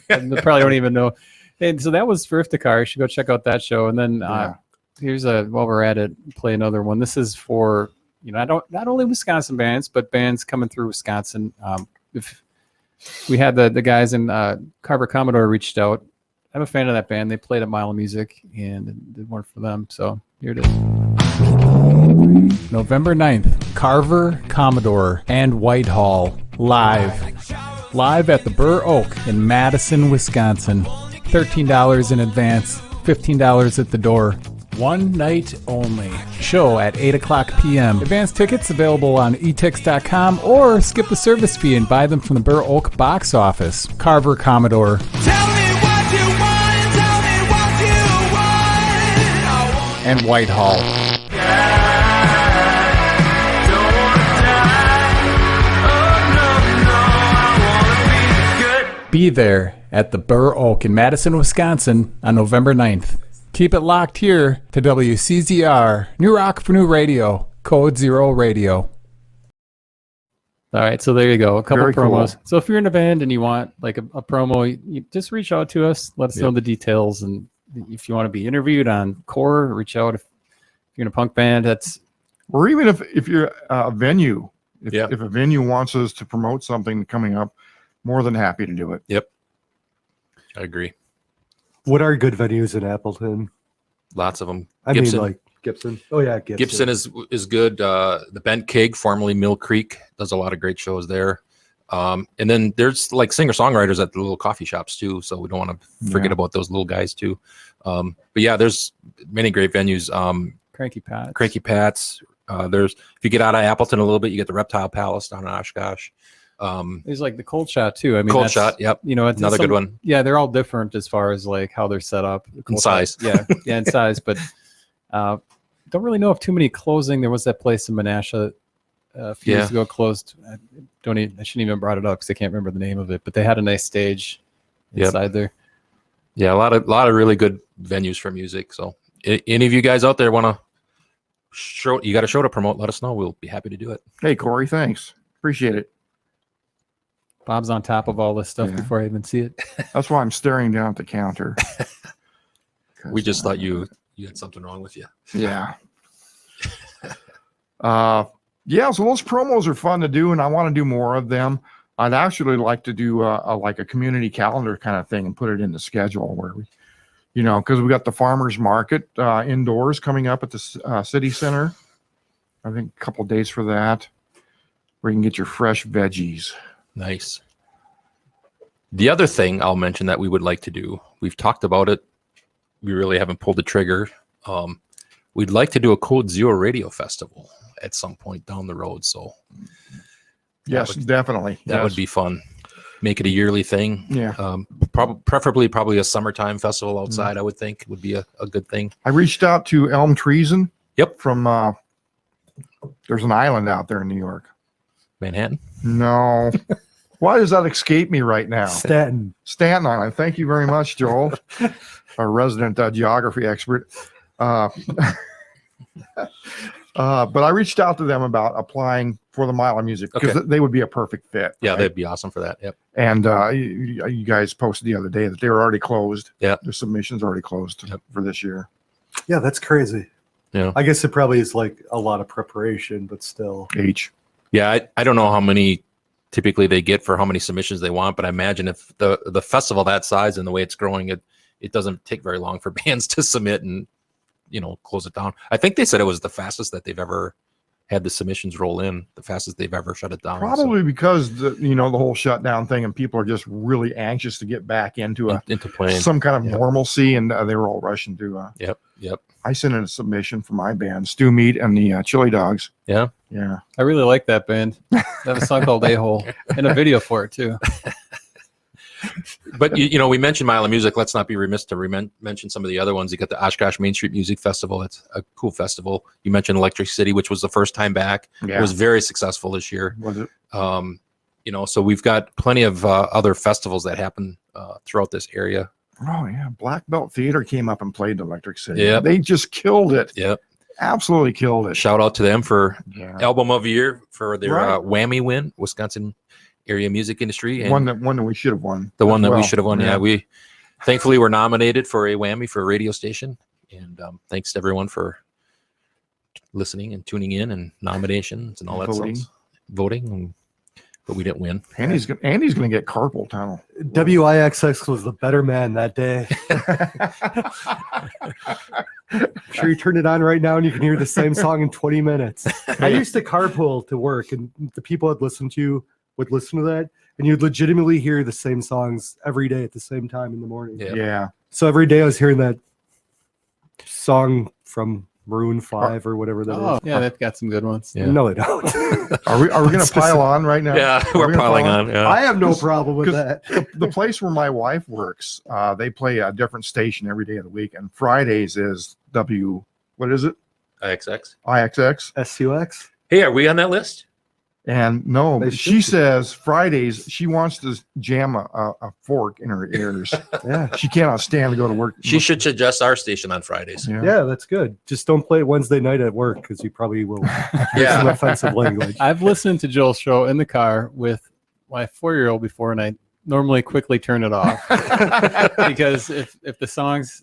They probably don't even know. And so that was for Iftikhar. You should go check out that show. And then here's while we're at it, play another one. This is for not only Wisconsin bands, but bands coming through Wisconsin. If we had the guys in Carver Commodore reached out. I'm a fan of that band. They played at Mile of Music and did one for them. So here it is. November 9th, Carver Commodore and Whitehall live at the Burr Oak in Madison, Wisconsin. $13 in advance, $15 at the door. One night only. Show at 8 o'clock p.m. Advance tickets available on etix.com or skip the service fee and buy them from the Burr Oak box office. Carver Commodore. Tell me what you want, tell me what you want. And Whitehall. Be there at the Burr Oak in Madison, Wisconsin on November 9th. Keep it locked here to WCZR, New Rock for New Radio, Code Zero Radio. All right, so there you go. A couple Very promos. cool. So if you're in a band and you want like a promo, you just reach out to us. Let us know the details. And if you want to be interviewed on Core, reach out. If you're in a punk band, Or even if you're a venue, Yeah. if a venue wants us to promote something coming up, more than happy to do it. Yep. I agree. What are good venues in Appleton? Lots of them. I mean, like Gibson. Oh yeah, Gibson is good. The Bent Keg, formerly Mill Creek, does a lot of great shows there. And then there's like singer-songwriters at the little coffee shops too, so we don't want to forget about those little guys too. But yeah, there's many great venues. Cranky Pat's. There's, if you get out of Appleton a little bit, you get the Reptile Palace down in Oshkosh. there's like the Cold Shot too. I mean, Cold Shot, yep. You know, it's Another good one. Yeah, they're all different as far as like how they're set up. In size. Yeah, in size. But don't really know of too many closing. There was that place in Menasha a few years ago closed. I shouldn't even brought it up because I can't remember the name of it. But they had a nice stage inside there. Yeah, a lot of really good venues for music. So any of you guys out there want to show, you got a show to promote, let us know. We'll be happy to do it. Hey, Corey, thanks. Appreciate it. Bob's on top of all this stuff before I even see it. That's why I'm staring down at the counter. We just thought you had something wrong with you. Yeah. Yeah, so those promos are fun to do, and I want to do more of them. I'd actually like to do like a community calendar kind of thing and put it in the schedule where we, you know, because we got the farmers market indoors coming up at the city center. I think a couple days for that, where you can get your fresh veggies. Nice. The other thing I'll mention that we would like to do, we've talked about it, we really haven't pulled the trigger. We'd like to do a Code Zero Radio Festival at some point down the road. So yes, definitely. That would be fun. Make it a yearly thing. Yeah. Preferably a summertime festival outside, I would think would be a good thing. I reached out to Elm Treason. Yep. From there's an island out there in New York. Manhattan? No. Why does that escape me right now? Staten Island. Thank you very much, Joel, our resident geography expert. But I reached out to them about applying for the Mile of Music because they would be a perfect fit. Yeah, right? they'd be awesome for that. Yep. And you guys posted the other day that they were already closed. Yeah. The submissions already closed for this year. Yeah, that's crazy. Yeah. I guess it probably is like a lot of preparation, but still. Yeah, I don't know how many typically they get for how many submissions they want, but I imagine if the festival that size and the way it's growing, it doesn't take very long for bands to submit and, you know, close it down. I think they said it was the fastest that they've ever had the submissions roll in, the fastest they've ever shut it down. Probably because the whole shutdown thing, and people are just really anxious to get back into playing some kind of normalcy, and they were all rushing to. Yep. I sent in a submission for my band, Stew Meat and the Chili Dogs. Yeah. I really like that band. They have a song called A-Hole and a video for it too. But we mentioned Mile of Music. Let's not be remiss to mention some of the other ones. You got the Oshkosh Main Street Music Festival. That's a cool festival. You mentioned Electric City, which was the first time back. Yeah. It was very successful this year. Was it? So we've got plenty of other festivals that happen throughout this area. Oh yeah, Black Belt Theater came up and played Electric City. Yeah, they just killed it. Yep, absolutely killed it. Shout out to them for Yeah. Album of the Year for their Right. Whammy win, Wisconsin area music industry, and One that we should have won. the one as that we well. should have won. Yeah, we thankfully were nominated for a Whammy for a radio station, and thanks to everyone for listening and tuning in and nominations and all that Voting. stuff. Voting, but we didn't win. Andy's gonna get carpal tunnel. WIXX was the better man that day. I'm sure you turn it on right now and you can hear the same song in 20 minutes. I used to carpool to work, and the people I'd listen to would listen to that, and you'd legitimately hear the same songs every day at the same time in the morning. Yeah. Yeah. So every day I was hearing that song from Maroon 5 or whatever that Oh, is. yeah, they've got some good ones. Yeah. No, I don't. Are we gonna pile on right now? Yeah, Are we're we gonna piling pile on. Yeah. I have no problem with 'Cause that. The place where my wife works, they play a different station every day of the week, and Fridays is what is it? IXX. IXX. SUX? Hey, are we on that list? And no, They she should be. says Fridays she wants to jam a fork in her ears. Yeah. She cannot stand to go to work. She should suggest our station on Fridays. Yeah. Yeah, that's good. Just don't play it Wednesday night at work because you probably will use some Yeah. offensive language. I've listened to Joel's show in the car with my 4-year-old before, and I normally quickly turn it off because if the songs,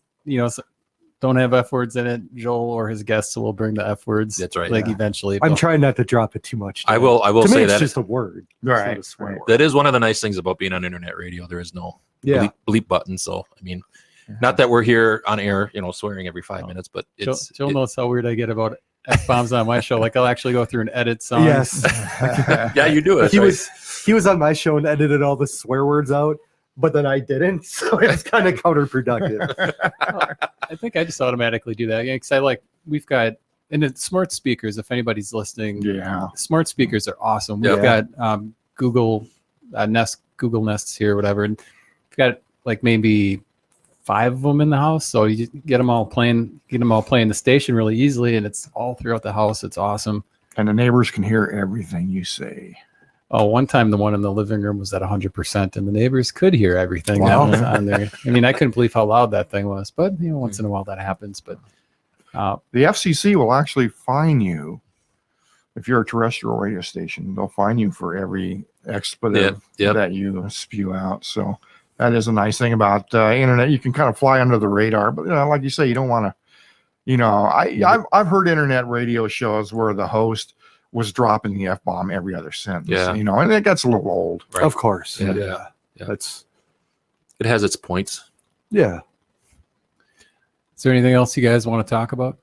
don't have F words in it, Joel or his guests will bring the F words. That's right, Like yeah. eventually. I'm but- trying not to drop it too much. I will To me, say it's that just a word. It's not Right, a swear right. word. that is one of the nice things about being on internet radio. There is no Yeah. bleep button. So I mean, not that we're here on air, swearing every 5 minutes, but it's Joel knows how weird I get about F bombs on my show. Like I'll actually go through and edit songs. Yes. yeah, you do it. he right? he was on my show and edited all the swear words out, but then I didn't. So it's kind of counterproductive. I think I just automatically do that. Yeah, because we've got, and it's smart speakers, if anybody's listening. Yeah. Smart speakers are awesome. We've Yeah. got Google Google Nests here, whatever. And we've got like maybe 5 of them in the house. So you just get them all playing the station really easily. And it's all throughout the house. It's awesome. And the neighbors can hear everything you say. Oh, one time the one in the living room was at 100% and the neighbors could hear everything Wow. that was on there. I mean, I couldn't believe how loud that thing was, but once in a while that happens. But The FCC will actually fine you if you're a terrestrial radio station. They'll fine you for every expletive Yep. that you spew out. So that is a nice thing about internet. You can kind of fly under the radar, but like you say, you don't want to. I've heard internet radio shows where the host was dropping the F-bomb every other sentence. Yeah. And it gets a little old. Right. Of course. Yeah. Yeah. Yeah. That's, It has its points. yeah. is there anything else you guys want to talk about?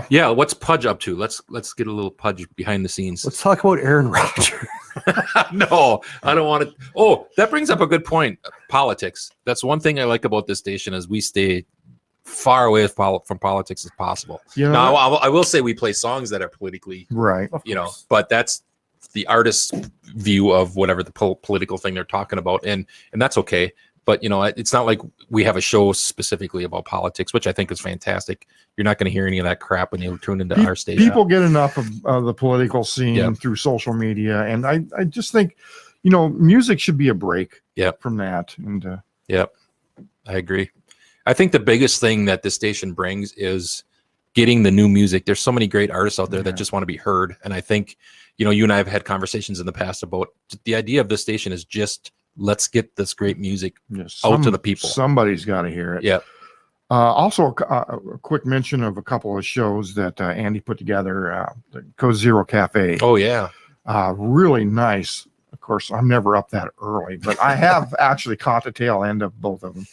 Yeah, what's Pudge up to? Let's get a little Pudge behind the scenes. Let's talk about Aaron Rodgers. No, I don't want to. Oh, that brings up a good point. Politics. That's one thing I like about this station is we stay far away from politics as possible. Now, I will say we play songs that are politically, Right. but that's the artist's view of whatever the political thing they're talking about, and that's okay. But it's not like we have a show specifically about politics, which I think is fantastic. You're not going to hear any of that crap when you tune into our station. People get enough of the political scene Yep. through social media, and I just think music should be a break Yep. from that. And Yep, I agree. I think the biggest thing that this station brings is getting the new music. There's so many great artists out there that just want to be heard, and I think you and I have had conversations in the past about the idea of this station is just let's get this great music out to the people. Somebody's got to hear it. Yeah. Also, a quick mention of a couple of shows that Andy put together. The Code Zero Cafe. Oh yeah. Really nice. Of course, I'm never up that early, but I have actually caught the tail end of both of them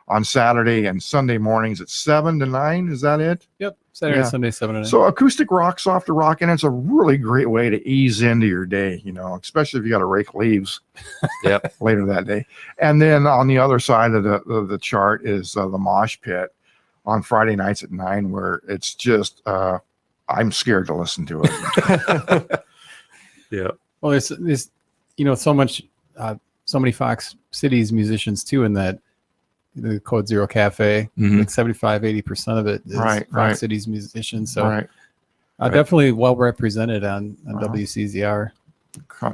on Saturday and Sunday mornings at 7 to 9. Is that it? Yep. Saturday, Yeah. Sunday, 7 to 9. So acoustic rock, softer rock, and it's a really great way to ease into your day, especially if you got to rake leaves Yep. later that day. And then on the other side of the chart is the Mosh Pit on Friday nights at 9, where it's just I'm scared to listen to it. Yeah. Well, there's so much, so many Fox Cities musicians too in that the Code Zero Cafe. Mhm. Like 75-80% of it is Right, Fox right. Cities musicians. So Right. definitely well represented on Wow. WCZR.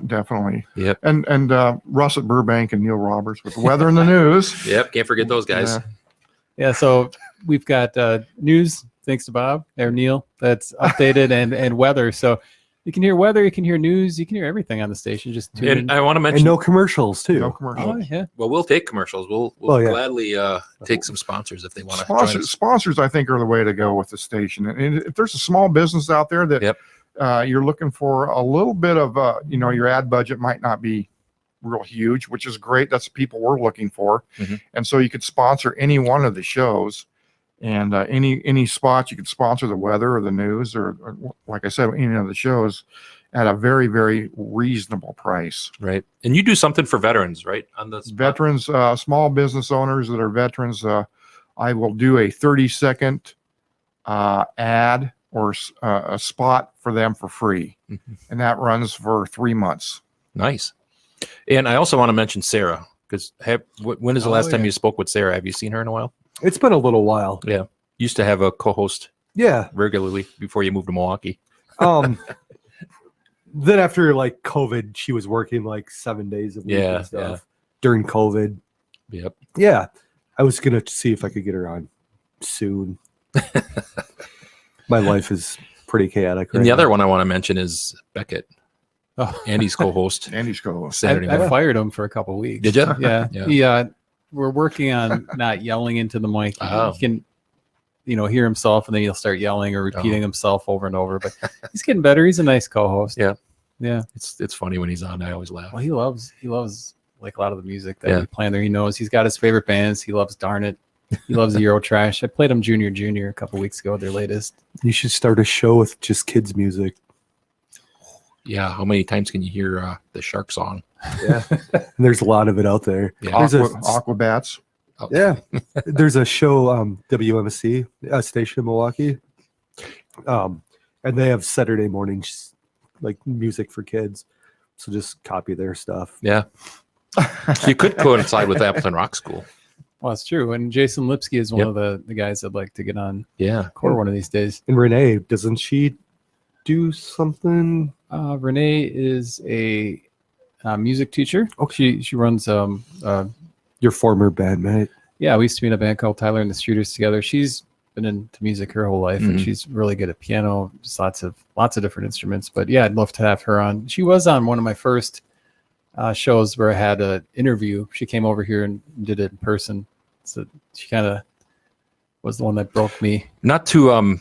Definitely. Yep. And Russ at Burbank and Neil Roberts with the weather and the news. Yep. Can't forget those guys. Yeah. Yeah, so we've got news, thanks to Bob or Neil, that's updated, and weather. So you can hear weather, you can hear news, you can hear everything on the station. Just tune in. And I want to And mention, no commercials too. No commercials. Oh, yeah. well, we'll take commercials. We'll Oh, yeah. gladly take some sponsors if they want to join us. Sponsors, I think, are the way to go with the station. And if there's a small business out there that Yep. You're looking for a little bit of, your ad budget might not be real huge, which is great. That's the people we're looking for. Mhm. And so you could sponsor any one of the shows, and any spot you could sponsor the weather or the news or like I said, any of the shows at a very, very reasonable price. Right. And you do something for veterans, right? On the Veterans, small business owners that are veterans, I will do a 30-second ad or a spot for them for free. Mhm. And that runs for 3 months. Nice. And I also want to mention Sarah, because when is the last time yeah. you spoke with Sarah? Have you seen her in a while? It's been a little while. Yeah. Used to have a co-host Yeah. regularly before you moved to Milwaukee. Then after like COVID, she was working like 7 days a week Yeah, and stuff yeah. during COVID. Yep. Yeah. I was going to see if I could get her on soon. My life is pretty chaotic. And the other one I want to mention is Beckett, Oh, Andy's co-host. Andy's co-host. Saturday I morning. fired him for a couple weeks. Did you? Yeah. Yeah. We're working on not yelling into the mic. Oh. He can, hear himself, and then he'll start yelling or repeating himself over and over. But he's getting better. He's a nice co-host. Yeah. Yeah. It's funny when he's on. I always laugh. Well, he loves like a lot of the music that Yeah. we play there. He knows he's got his favorite bands. He loves Darn It. He loves Euro Trash. I played him Junior a couple weeks ago, their latest. You should start a show with just kids music. Yeah. How many times can you hear the Shark song? Yeah. There's a lot of it out there. Yeah. There's Aquabats. Oh. Yeah. There's a show, WMSC, station in Milwaukee. And they have Saturday mornings, like music for kids. So just copy their stuff. Yeah. You could coincide with Appleton Rock School. Well, that's true. And Jason Lipsky is one Yep. of the guys I'd like to get on Yeah. Core one of these days. And Renee, doesn't she do something? Renee is a music teacher. She runs Your former bandmate. yeah, we used to be in a band called Tyler and the Streeters together. She's been into music her whole life, and Mhm. she's really good at piano, just lots of different instruments. But yeah, I'd love to have her on. She was on one of my first shows where I had an interview. She came over here and did it in person. So she kind of was the one that broke me. Not to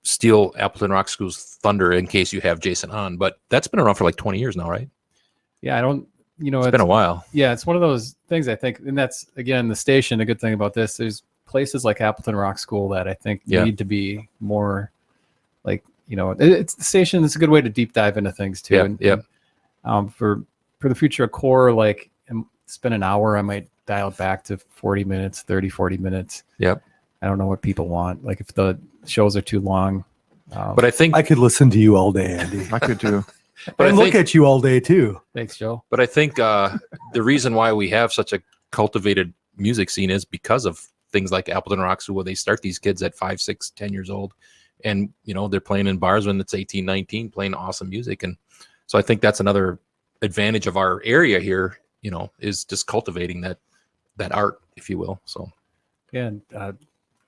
steal Appleton Rock School's thunder in case you have Jason on, but that's been around for like 20 years now, right? Yeah, I don't, It's been a while. yeah, it's one of those things I think, and that's again the station. The good thing about this, there's places like Appleton Rock School that I think Yeah. need to be more like, it's the station. It's a good way to deep dive into things too. Yeah, yeah. For the future of Core, like spend an hour, I might dial it back to 40 minutes, 30, 40 minutes. Yep. I don't know what people want. Like if the shows are too long. But I think I could listen to you all day, Andy. I could too. But and I look think- at you all day too. Thanks, Joe. But I think the reason why we have such a cultivated music scene is because of things like Appleton Rock School, where they start these kids at 5, 6, 10 years old. And, they're playing in bars when it's 18, 19, playing awesome music. And so I think that's another advantage of our area here, is just cultivating that art, if you will. So, Yeah. And,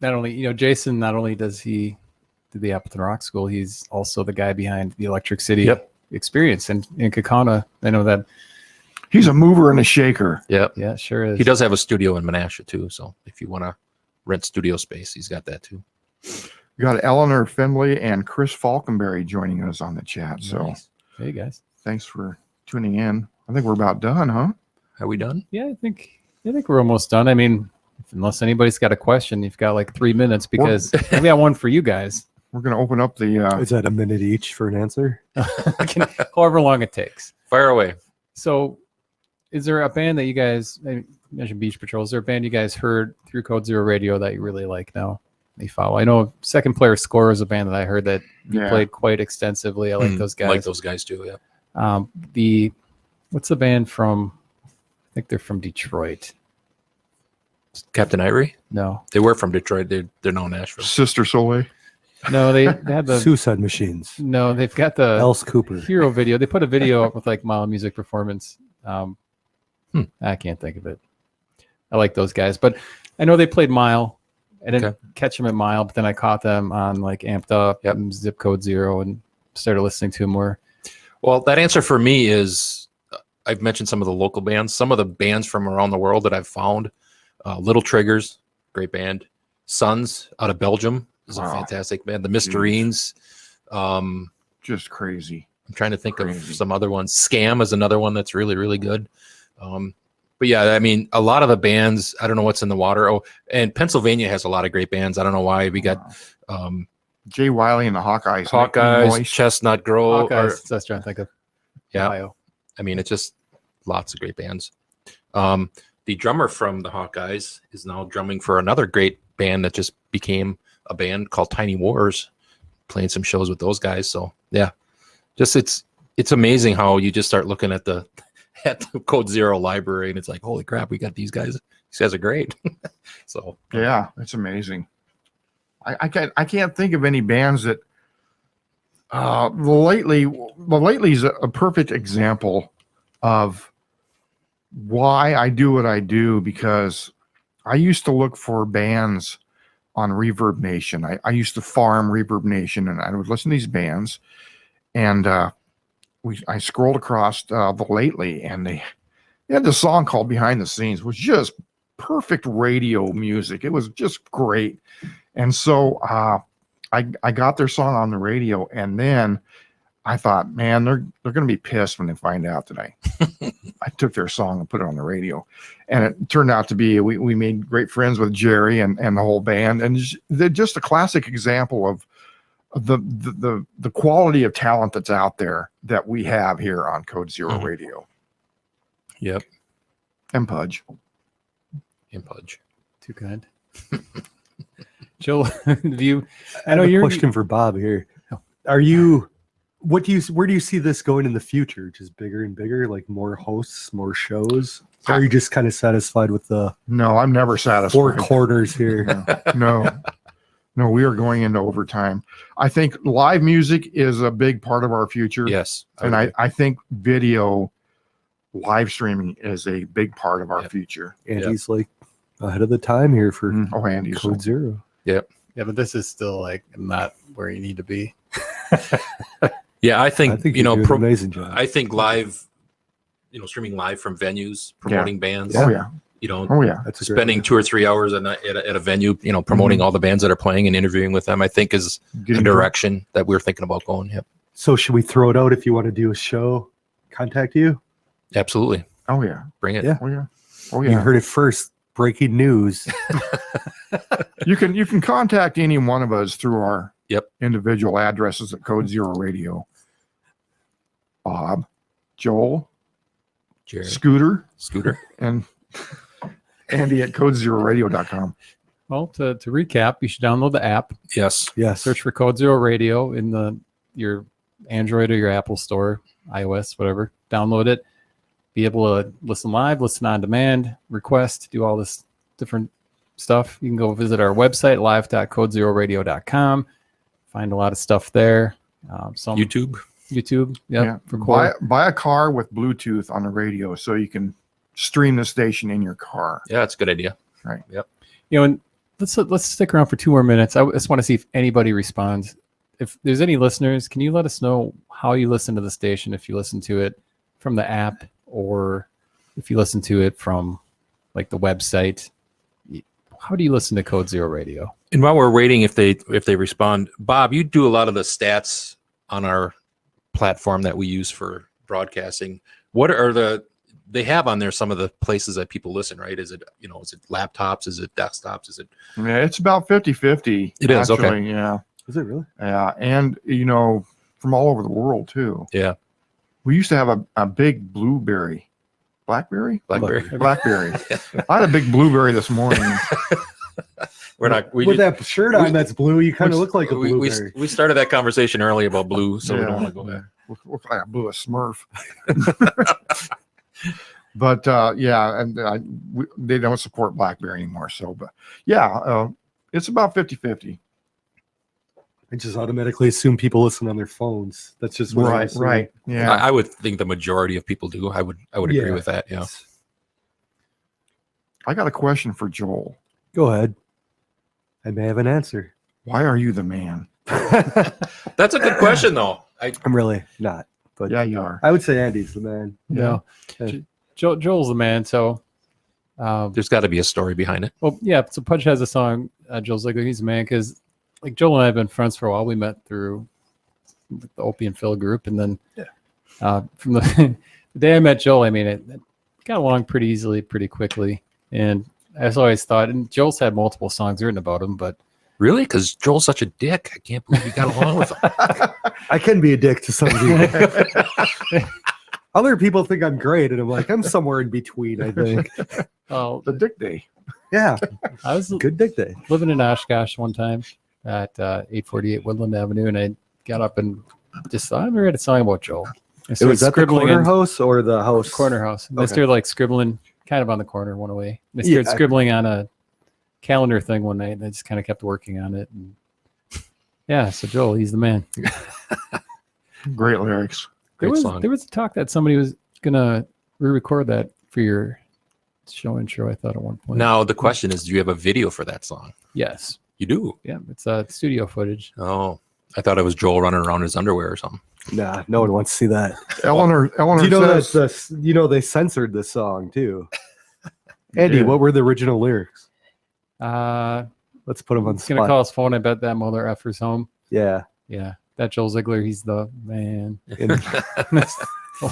not only, Jason, not only does he do the Appleton Rock School, he's also the guy behind the Electric City Yep. experience. And in Kaukauna, I know that. He's a mover and a shaker. yeah. Yeah, sure is. He does have a studio in Menasha, too. So if you want to rent studio space, he's got that, too. We got Eleanor Findlay and Chris Falkenberry joining us on the chat. So Nice. Hey, guys. thanks for tuning in. I think we're about done, huh? Are we done? Yeah, I think we're almost done. I mean, unless anybody's got a question, you've got like 3 minutes because we got one for you guys. We're going to open up the. Is that a minute each for an answer? However long it takes. Fire away. So, is there a band that you guys, I mentioned Beach Patrol, is there a band you guys heard through Code Zero Radio that you really like now? That you follow? I know Second Player Score is a band that I heard that you Yeah. played quite extensively. I like those guys. Like those guys, too, yeah. What's the band from? I think they're from Detroit. Captain Ivory? No. They were from Detroit. They're now Nashville. Sister Soleil. No, they had the Suicide Machines. no. They've got the Alice Cooper. hero video. They put a video up with like Mile Music Performance. I can't think of it. I like those guys, but I know they played Mile. I didn't catch them at Mile, but then I caught them on like Amped Up and Zip Code Zero and started listening to them more. Well, that answer for me is I've mentioned some of the local bands, some of the bands from around the world that I've found. Little Triggers, great band. Sons out of Belgium is a fantastic band. The Mysterines. Just crazy. I'm trying to think of some other ones. Scam is another one that's really, really good. But yeah, I mean, a lot of the bands, I don't know what's in the water. Oh, and Pennsylvania has a lot of great bands. I don't know why. We got Jay Wiley and the Hawkeyes. Hawkeyes, Chestnut Grove. Hawkeyes, that's what I was trying to think of. Yeah. Ohio. I mean, it's just lots of great bands. The drummer from the Hawkeyes is now drumming for another great band that just became a band called Tiny Wars, playing some shows with those guys. So yeah, just it's amazing how you just start looking at the Code Zero library and it's like, holy crap, we got these guys. These guys are great. So yeah, it's amazing. I can't think of any bands that lately is a perfect example of why I do what I do, because I used to look for bands on Reverb Nation. I used to farm Reverb Nation, and I would listen to these bands, and I scrolled across the lately, and they had this song called Behind the Scenes, which was just perfect radio music. It was just great. And so I got their song on the radio, and then I thought, man, they're going to be pissed when they find out that I took their song and put it on the radio. And it turned out to be, we made great friends with Jerry and the whole band. And they're just a classic example of the quality of talent that's out there that we have here on Code Zero Radio. Yep. And Pudge. Too kind. Joel, I know you're question for Bob here. Are you, where do you see this going in the future? Just bigger and bigger, like more hosts, more shows? Or are you just kind of satisfied with the No, I'm never satisfied. four corners here? No, we are going into overtime. I think live music is a big part of our future. Yes. And I think video live streaming is a big part of our future. Andy's like ahead of the time here for Andy's Code Zero. Yep. Yeah, but this is still like not where you need to be. Yeah, I think you're doing an amazing job. I think live, streaming live from venues, promoting bands. Oh yeah. That's Spending 2 or 3 hours at a venue, promoting all the bands that are playing and interviewing with them, I think is the direction that we're thinking about going. Yep. So should we throw it out if you want to do a show? Contact you? Absolutely. Oh yeah. Bring it. Yeah. Oh You yeah. heard it first. Breaking news. You can contact any one of us through our individual addresses at Code Zero Radio. Bob, Joel, Jerry. Scooter, and Andy at CodeZeroRadio.com. Well, to recap, you should download the app. Yes. Search for Code Zero Radio in your Android or your Apple store, iOS, whatever. Download it. Be able to listen live, listen on demand, request, do all this different stuff. You can go visit our website, live.codezeroradio.com. Find a lot of stuff there. Some YouTube. Buy a car with Bluetooth on the radio so you can stream the station in your car. Yeah, that's a good idea. Right. Yep. And let's stick around for 2 more minutes. I just want to see if anybody responds. If there's any listeners, can you let us know how you listen to the station? If you listen to it from the app, or if you listen to it from like the website, how do you listen to Code Zero Radio? And while we're waiting, if they respond, Bob, you do a lot of the stats on our platform that we use for broadcasting. What are they have on there some of the places that people listen, right? Is it laptops? Is it desktops? Is it? Yeah, it's about 50-50. It is, actually, okay. Yeah. Is it really? Yeah. And, from all over the world too. Yeah. We used to have a big Blackberry. I had a big blueberry this morning. With that shirt on that's blue, you kind of look like a blueberry. We started that conversation early about blue, so we don't want to go back. Look like I blew a Smurf. But they don't support BlackBerry anymore. So, but it's about 50-50. I just automatically assume people listen on their phones. That's just what I assume. Right. Yeah. I would think the majority of people do. I would agree Yeah. with that. Yeah. I got a question for Joel. Go ahead. I may have an answer. Why are you the man? That's a good question, though. I'm really not, but Yeah, you are. I would say Andy's the man. No, Joel's the man. So, There's got to be a story behind it. well, yeah. So Pudge has a song. Joel Ziegler, he's the man, because like Joel and I have been friends for a while. We met through the Opie and Phil group, and then from the day I met Joel, I mean, it got along pretty easily, pretty quickly. And I always thought, and Joel's had multiple songs written about him, but Really? Because Joel's such a dick. I can't believe you got along with him. I can be a dick to some people. Other people think I'm great, and I'm like, I'm somewhere in between, I think. oh, The Dick Day. Yeah, I was good dick day. living in Oshkosh one time at 848 Woodland Avenue, and I got up and just thought, I've never read a song about Joel. I It started was at the scribbling corner in- house or the house? corner house. And I Okay. started like scribbling kind of on the corner one away. And I started Yeah. scribbling on a calendar thing one night, and I just kind of kept working on it. And yeah, so Joel, he's the man. Great lyrics. There Great song. was a talk that somebody was gonna re-record that for your show intro, I thought at one point. Now the question is, do you have a video for that song? Yes. You do. Yeah, it's studio footage. Oh, I thought it was Joel running around in his underwear or something. Nah, no one wants to see that. Eleanor Do you know says, they censored the song too? Andy, did. what were the original lyrics? Let's Let's put them on the He's gonna spot. call his phone. I bet that mother effer's home. Yeah. Yeah, that Joel Ziegler, he's the man. And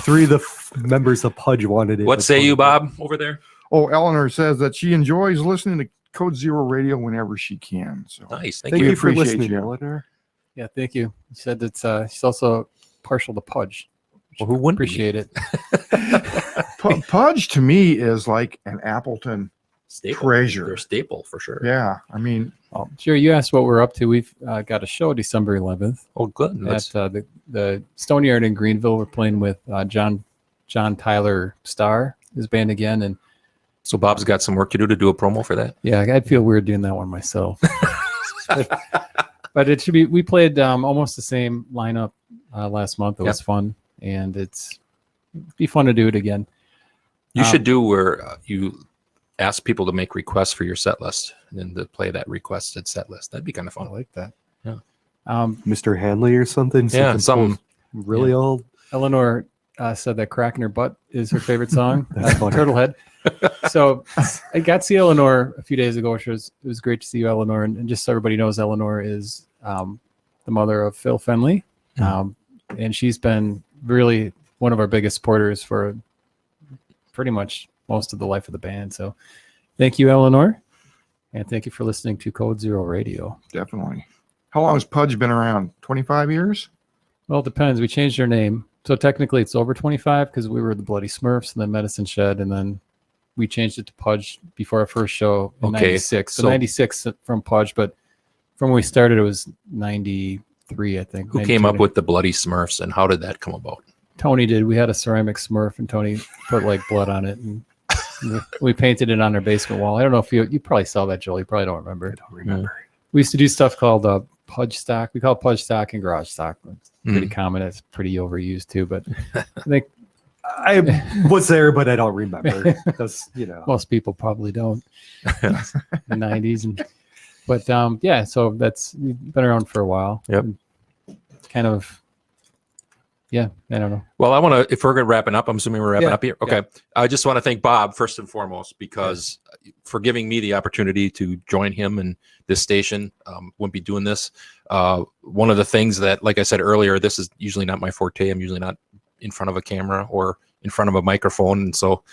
three of the members of Pudge wanted it. What say you, Bob, over there? oh, Eleanor says that she enjoys listening to Code Zero Radio whenever she can. So Nice. Thank Thank you. you for appreciate listening, you. Eleanor. Yeah, thank you. He said that she's also partial to Pudge. Well, who wouldn't be? Appreciate it. Pudge to me is like an Appleton Staple. treasure. They're staple for sure. Yeah, I mean, Sure, you asked what we're up to. We've got a show December 11th Oh, good. at the Stone Yard in Greenville. We're playing with John Tyler Starr, his band again, and So Bob's got some work to do a promo for that. yeah, I'd feel weird doing that one myself. But it should be. We played almost the same lineup last month. It was fun, and it'd be fun to do it again. You should do where you ask people to make requests for your set list and then to play that requested set list. That'd be kind of I fun. like that. Yeah. Mr. Hanley or something? Yeah, Something some really old? Eleanor said that "Cracking Her Butt" is her favorite song. That's funny. Turtlehead. So I got to see Eleanor a few days ago, which it was great to see you, Eleanor. And just so everybody knows, Eleanor is the mother of Phil Fenley, and she's been really one of our biggest supporters for pretty much most of the life of the band. So thank you, Eleanor, and thank you for listening to Code Zero Radio. definitely. How long has Pudge been around? 25 years? Well, it depends. We changed our name. So technically it's over 25 because we were the Bloody Smurfs and then Medicine Shed, and then we changed it to Pudge before our first show in Okay, 96. So so- 96 from Pudge, but from when we started, it was 93, I think. Who came up with the Bloody Smurfs and how did that come about? Tony did. We had a ceramic Smurf and Tony put like blood on it, and we painted it on our basement wall. I don't know if you probably saw that, Joel. You probably don't remember. I don't remember. We used to do stuff called Pudge stock. We call it Pudge stock and garage stock. It's pretty common. It's pretty overused too, but I think I was there, but I don't remember because most people probably don't. The 90s, but yeah. So we've been around for a while. Yep. And kind of. Yeah, I don't know. Well, I want to, if we're going to wrapping up, I'm assuming we're wrapping Yeah, up here. Okay. I just want to thank Bob first and foremost because for giving me the opportunity to join him in this station. Wouldn't be doing this. One of the things that, like I said earlier, this is usually not my forte. I'm usually not in front of a camera or in front of a microphone. And so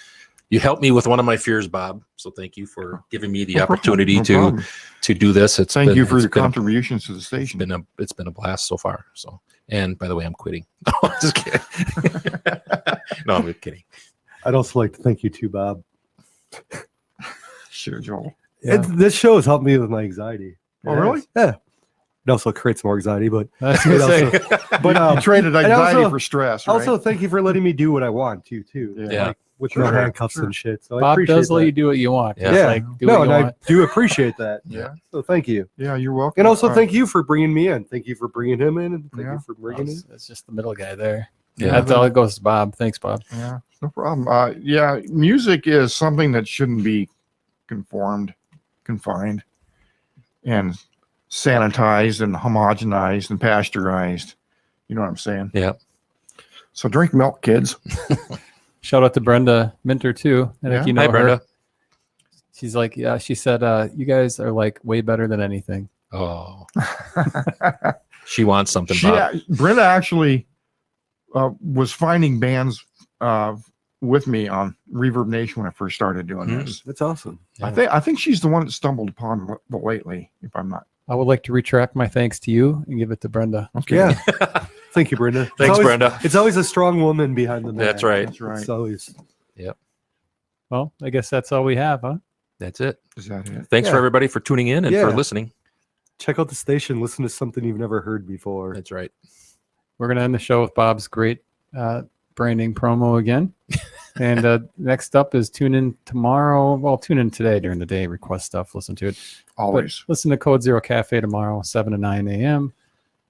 you helped me with one of my fears, Bob. So thank you for giving me the opportunity to do this. Thank you for your contributions to the station. It's been a blast so far. So, and by the way, I'm quitting. No, just kidding. No, I'm kidding. I'd also like to thank you too, Bob. Sure, Joel. This show has helped me with my anxiety. Oh, really? Yeah. It also creates more anxiety, but I was gonna it say, but You traded anxiety also- for stress, right? also thank you for letting me do what I want to too. Yeah. Like with no Sure, handcuffs and shit. So I Bob appreciate does let that. you do what you want. Yeah. Just like, do no, what and you I want. do appreciate that. Yeah. So thank you. Yeah, you're welcome. And also thank you for bringing me in. Thank you for bringing him in, and thank Yeah. you for bringing in. It's just the middle guy there. Yeah. That's all it goes to Bob. Thanks, Bob. Yeah, no problem. Yeah, music is something that shouldn't be confined, and sanitized and homogenized and pasteurized. You know what I'm saying? Yeah. So drink milk, kids. Shout out to Brenda Minter too. I think Yeah. you know Hi, her. Brenda. She's like, yeah. She said, you guys are like way better than anything. Oh, she wants something, Bob. Brenda actually was finding bands with me on Reverb Nation when I first started doing this. That's awesome. I think she's the one that stumbled upon the lately. If I'm not. I would like to retract my thanks to you and give it to Brenda. Okay. Yeah. Thank you, Brenda. It's Thanks, always- Brenda. It's always a strong woman behind the man. That's right. That's right. It's always. Well, I guess that's all we have, huh? That's it. Is that it? Thanks for Yeah. everybody for tuning in and Yeah. for listening. Check out the station. Listen to something you've never heard before. That's right. We're going to end the show with Bob's great branding promo again. And next up is tune in tomorrow. Well, tune in today during the day. Request stuff. Listen to it. Always. But listen to Code Zero Cafe tomorrow, 7 to 9 a.m.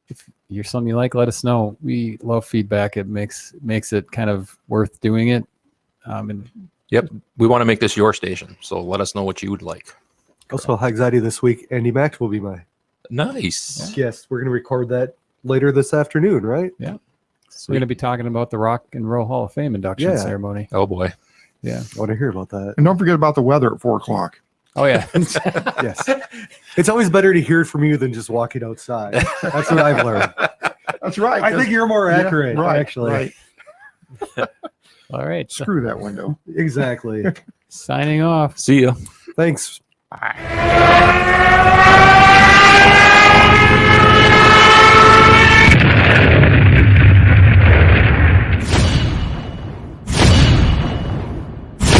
If you're something you like, let us know. We love feedback. It makes it kind of worth doing it. And Yep. We want to make this your station. So let us know what you would like. Also, anxiety this week. Andy Mack will be my Nice. guest. We're going to record that later this afternoon, right? we're going to be talking about the Rock and Roll Hall of Fame induction Yeah. ceremony. Oh, boy. Yeah. I want to hear about that. And don't forget about the weather at 4:00. Oh, yeah. Yes. It's always better to hear it from you than just walking outside. That's what I've learned. That's right. I think you're more accurate, right, actually. Right. All right. So, Screw that window. Exactly. signing off. See ya. Thanks. Bye.